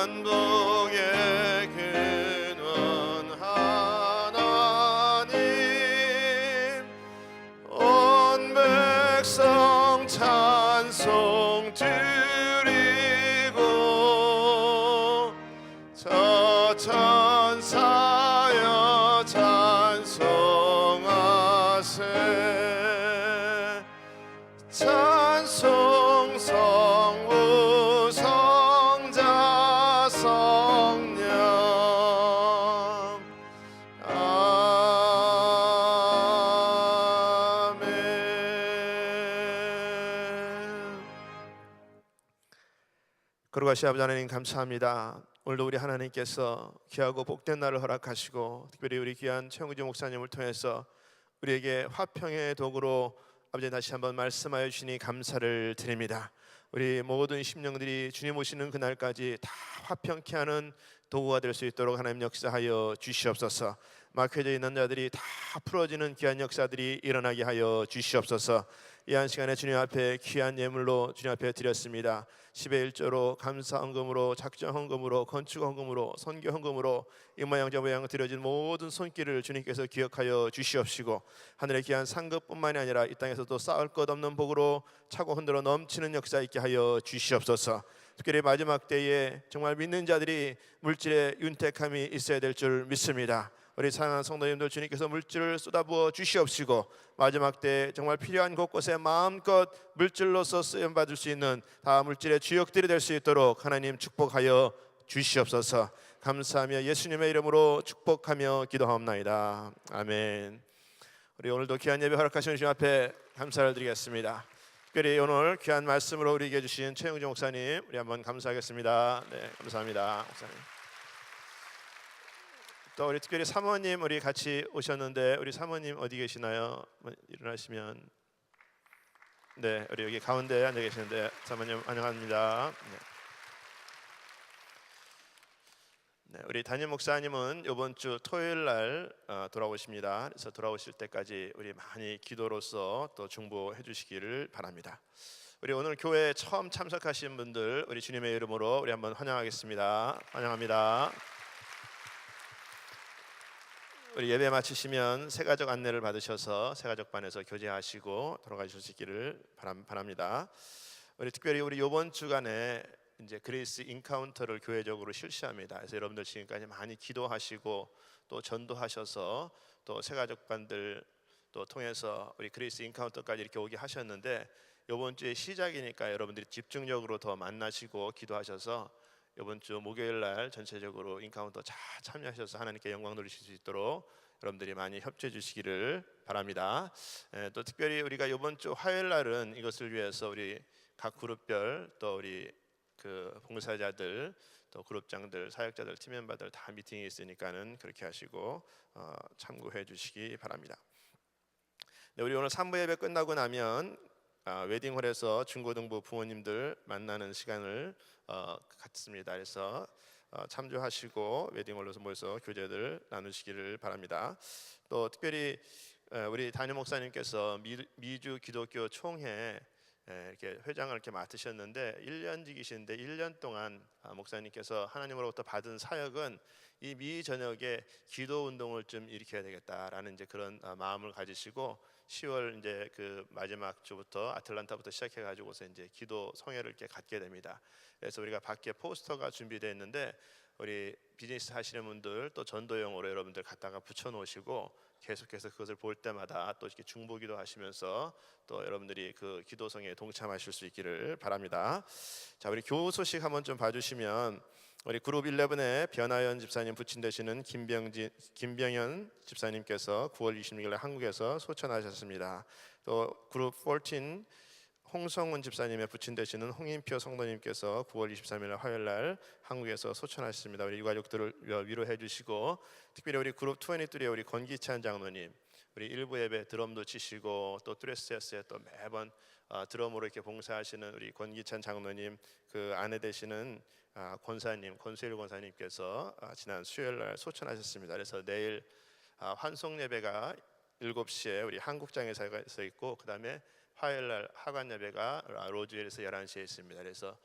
만복의 근원 하나님 온 백성 찬송 드리고 저 천사여 찬송하세 찬송 성부 성자 성령 아멘. 거룩하신 아버지 하나님 감사합니다. 오늘도 우리 하나님께서 귀하고 복된 날을 허락하시고 특별히 우리 귀한 최영주 목사님을 통해서 우리에게 화평의 도구로 아버지 다시 한번 말씀하여 주시니 감사를 드립니다. 우리 모든 심령들이 주님 오시는 그날까지 다 화평케 하는 도구가 될 수 있도록 하나님 역사하여 주시옵소서. 막혀져 있는 자들이 다 풀어지는 귀한 역사들이 일어나게 하여 주시옵소서. 이 한 시간에 주님 앞에 귀한 예물로 주님 앞에 드렸습니다. 10의 1조로 감사 헌금으로 작정 헌금으로 건축 헌금으로 선교 헌금으로 이모양 저모양 드려진 모든 손길을 주님께서 기억하여 주시옵시고 하늘의 귀한 상급뿐만이 아니라 이 땅에서도 쌓을 것 없는 복으로 차고 흔들어 넘치는 역사 있게 하여 주시옵소서. 특별히 마지막 때에 정말 믿는 자들이 물질의 윤택함이 있어야 될 줄 믿습니다. 우리 사랑하는 성도님들, 주님께서 물질을 쏟아부어 주시옵시고 마지막 때 정말 필요한 곳곳에 마음껏 물질로서 쓰임받을 수 있는 다 물질의 주역들이 될 수 있도록 하나님 축복하여 주시옵소서. 감사하며 예수님의 이름으로 축복하며 기도하옵나이다. 아멘. 우리 오늘도 귀한 예배 허락하시는 주님 앞에 감사를 드리겠습니다. 특별히 오늘 귀한 말씀으로 우리에게 해주신 최영주 목사님, 우리 한번 감사하겠습니다. 네, 감사합니다, 목사님. 또 우리 특별히 사모님 우리 같이 오셨는데 우리 사모님 어디 계시나요? 일어나시면 네, 우리 여기 가운데 앉아 계시는데 사모님 환영합니다. 네, 우리 담임 목사님은 이번 주 토요일 날 돌아오십니다. 그래서 돌아오실 때까지 우리 많이 기도로서 또 중보해 주시기를 바랍니다. 우리 오늘 교회에 처음 참석하신 분들 우리 주님의 이름으로 우리 한번 환영하겠습니다. 환영합니다. 우리 예배 마치시면 새가족 안내를 받으셔서 새가족반에서 교제하시고 돌아가시기를 바랍니다. 우리 특별히 우리 이번 주간에 이제 그레이스 인카운터를 교회적으로 실시합니다. 그래서 여러분들 지금까지 많이 기도하시고 또 전도하셔서 또 새가족반들 또 통해서 우리 그레이스 인카운터까지 이렇게 오게 하셨는데 이번 주에 시작이니까 여러분들이 집중적으로 더 만나시고 기도하셔서 이번 주 목요일 날 전체적으로 인카운터 잘 참여하셔서 하나님께 영광 돌리실 수 있도록 여러분들이 많이 협조해 주시기를 바랍니다. 또 특별히 우리가 이번 주 화요일 날은 이것을 위해서 우리 각 그룹별 또 우리 그 봉사자들 또 그룹장들 사역자들 팀 멤버들 다 미팅이 있으니까는 그렇게 하시고 참고해 주시기 바랍니다. 네, 우리 오늘 3부 예배 끝나고 나면 웨딩홀에서 중고등부 부모님들 만나는 시간을 갖습니다. 그래서 참조하시고 웨딩홀에서 모여서 교제들 나누시기를 바랍니다. 또 특별히 우리 담임 목사님께서 미주 기독교 총회 이렇게 회장을 이렇게 맡으셨는데 1년직이신데 1년 동안 목사님께서 하나님으로부터 받은 사역은 이 미 전역에 기도 운동을 좀 일으켜야 되겠다라는 이제 그런 마음을 가지시고 10월 이제 그 마지막 주부터 아틀란타부터 시작해 가지고서 이제 기도 성회를 이렇게 갖게 됩니다. 그래서 우리가 밖에 포스터가 준비되어 있는데 우리 비즈니스 하시는 분들 또 전도용으로 여러분들 갖다가 붙여 놓으시고 계속해서 그것을 볼 때마다 또 이렇게 중보기도 하시면서 또 여러분들이 그 기도성에 동참하실 수 있기를 바랍니다. 자, 우리 교우 소식 한번 좀 봐주시면 우리 그룹 11에 변하연 집사님 부친 되시는 김병현 집사님께서 9월 26일 한국에서 소천하셨습니다. 또 그룹 14 홍성훈 집사님의 부친 되시는 홍인표 성도님께서 9월 23일 화요일 날 한국에서 소천하셨습니다. 우리 유가족들을 위로해 주시고 특별히 우리 그룹 23의 우리 권기찬 장로님 우리 일부 예배 드럼도 치시고 또 트레스에스에 또 매번 드럼으로 이렇게 봉사하시는 우리 권기찬 장로님 그 아내 되시는 권사님 권수일 권사님께서 지난 수요일 날 소천하셨습니다. 그래서 내일 환송 예배가 7시에 우리 한국장에서 있고 그다음에 화요일 날 하관 예배가 로즈웰에서 11시에 있습니다. 그래서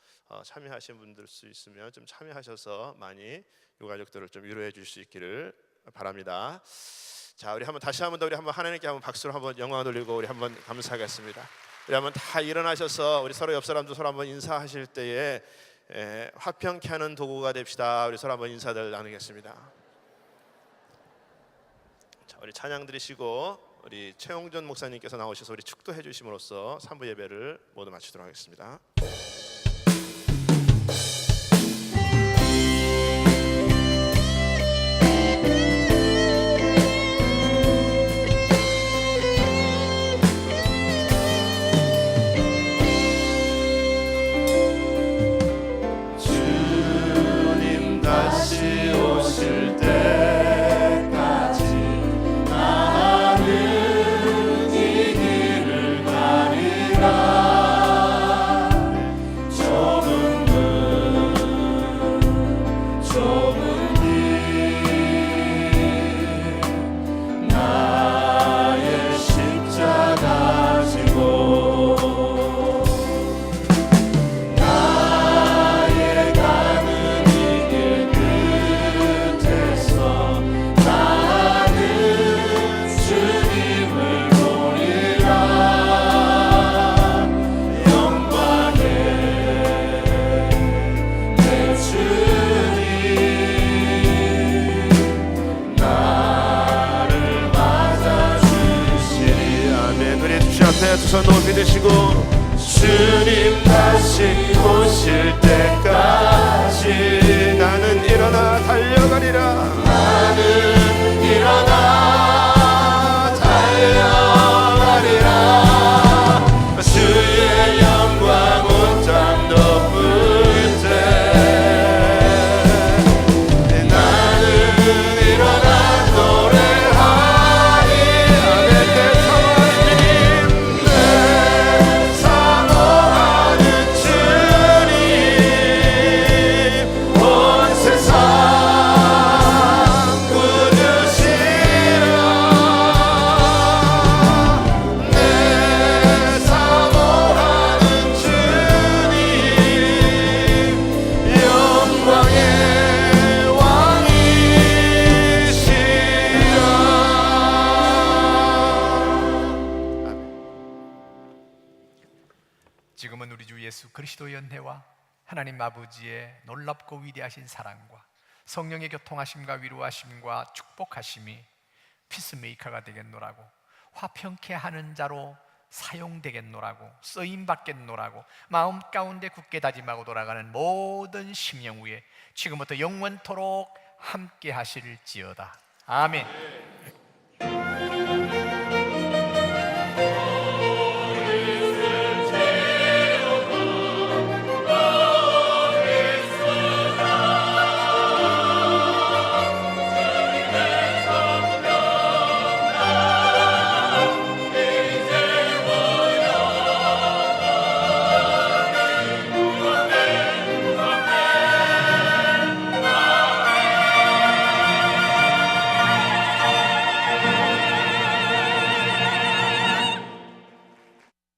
참여하신 분들 수 있으면 좀 참여하셔서 많이 유가족들을 좀 위로해 주실 수 있기를 바랍니다. 자, 우리 한번 다시 한번 더 우리 한번 하나님께 한번 박수로 한번 영광 돌리고 우리 한번 감사하겠습니다. 우리 한번 다 일어나셔서 우리 서로 옆 사람도 서로 한번 인사하실 때에 화평케 하는 도구가 됩시다. 우리 서로 한번 인사들 나누겠습니다. 자, 우리 찬양 드리시고 우리 최홍전 목사님께서 나오셔서 우리 축도해 주심으로써 3부 예배를 모두 마치도록 하겠습니다. 주님 다시 오실 때까지 나는 이 길을 가리라 할렐루야. 두 손 높이 드시고 주님 다시 오실 때까지 나는 일어나 달려가리라. 나는 일어나 달려가리라. 주의 영광 온 땅 덮을 때 나는 일어나 노래하리. 내 사모하는 주님 온 세상 꾸짖으라. 내 사모하는 주님 영광의 왕이시라. 지금은 우리 주 예수 그리스도의 은혜와 하나님 아버지의 놀랍고 위대하신 사랑과 성령의 교통하심과 위로하심과 축복하심이 피스메이커가 되겠노라고, 화평케 하는 자로 사용되겠노라고, 쓰임받겠노라고 마음 가운데 굳게 다짐하고 돌아가는 모든 심령 위에 지금부터 영원토록 함께 하실지어다. 아멘.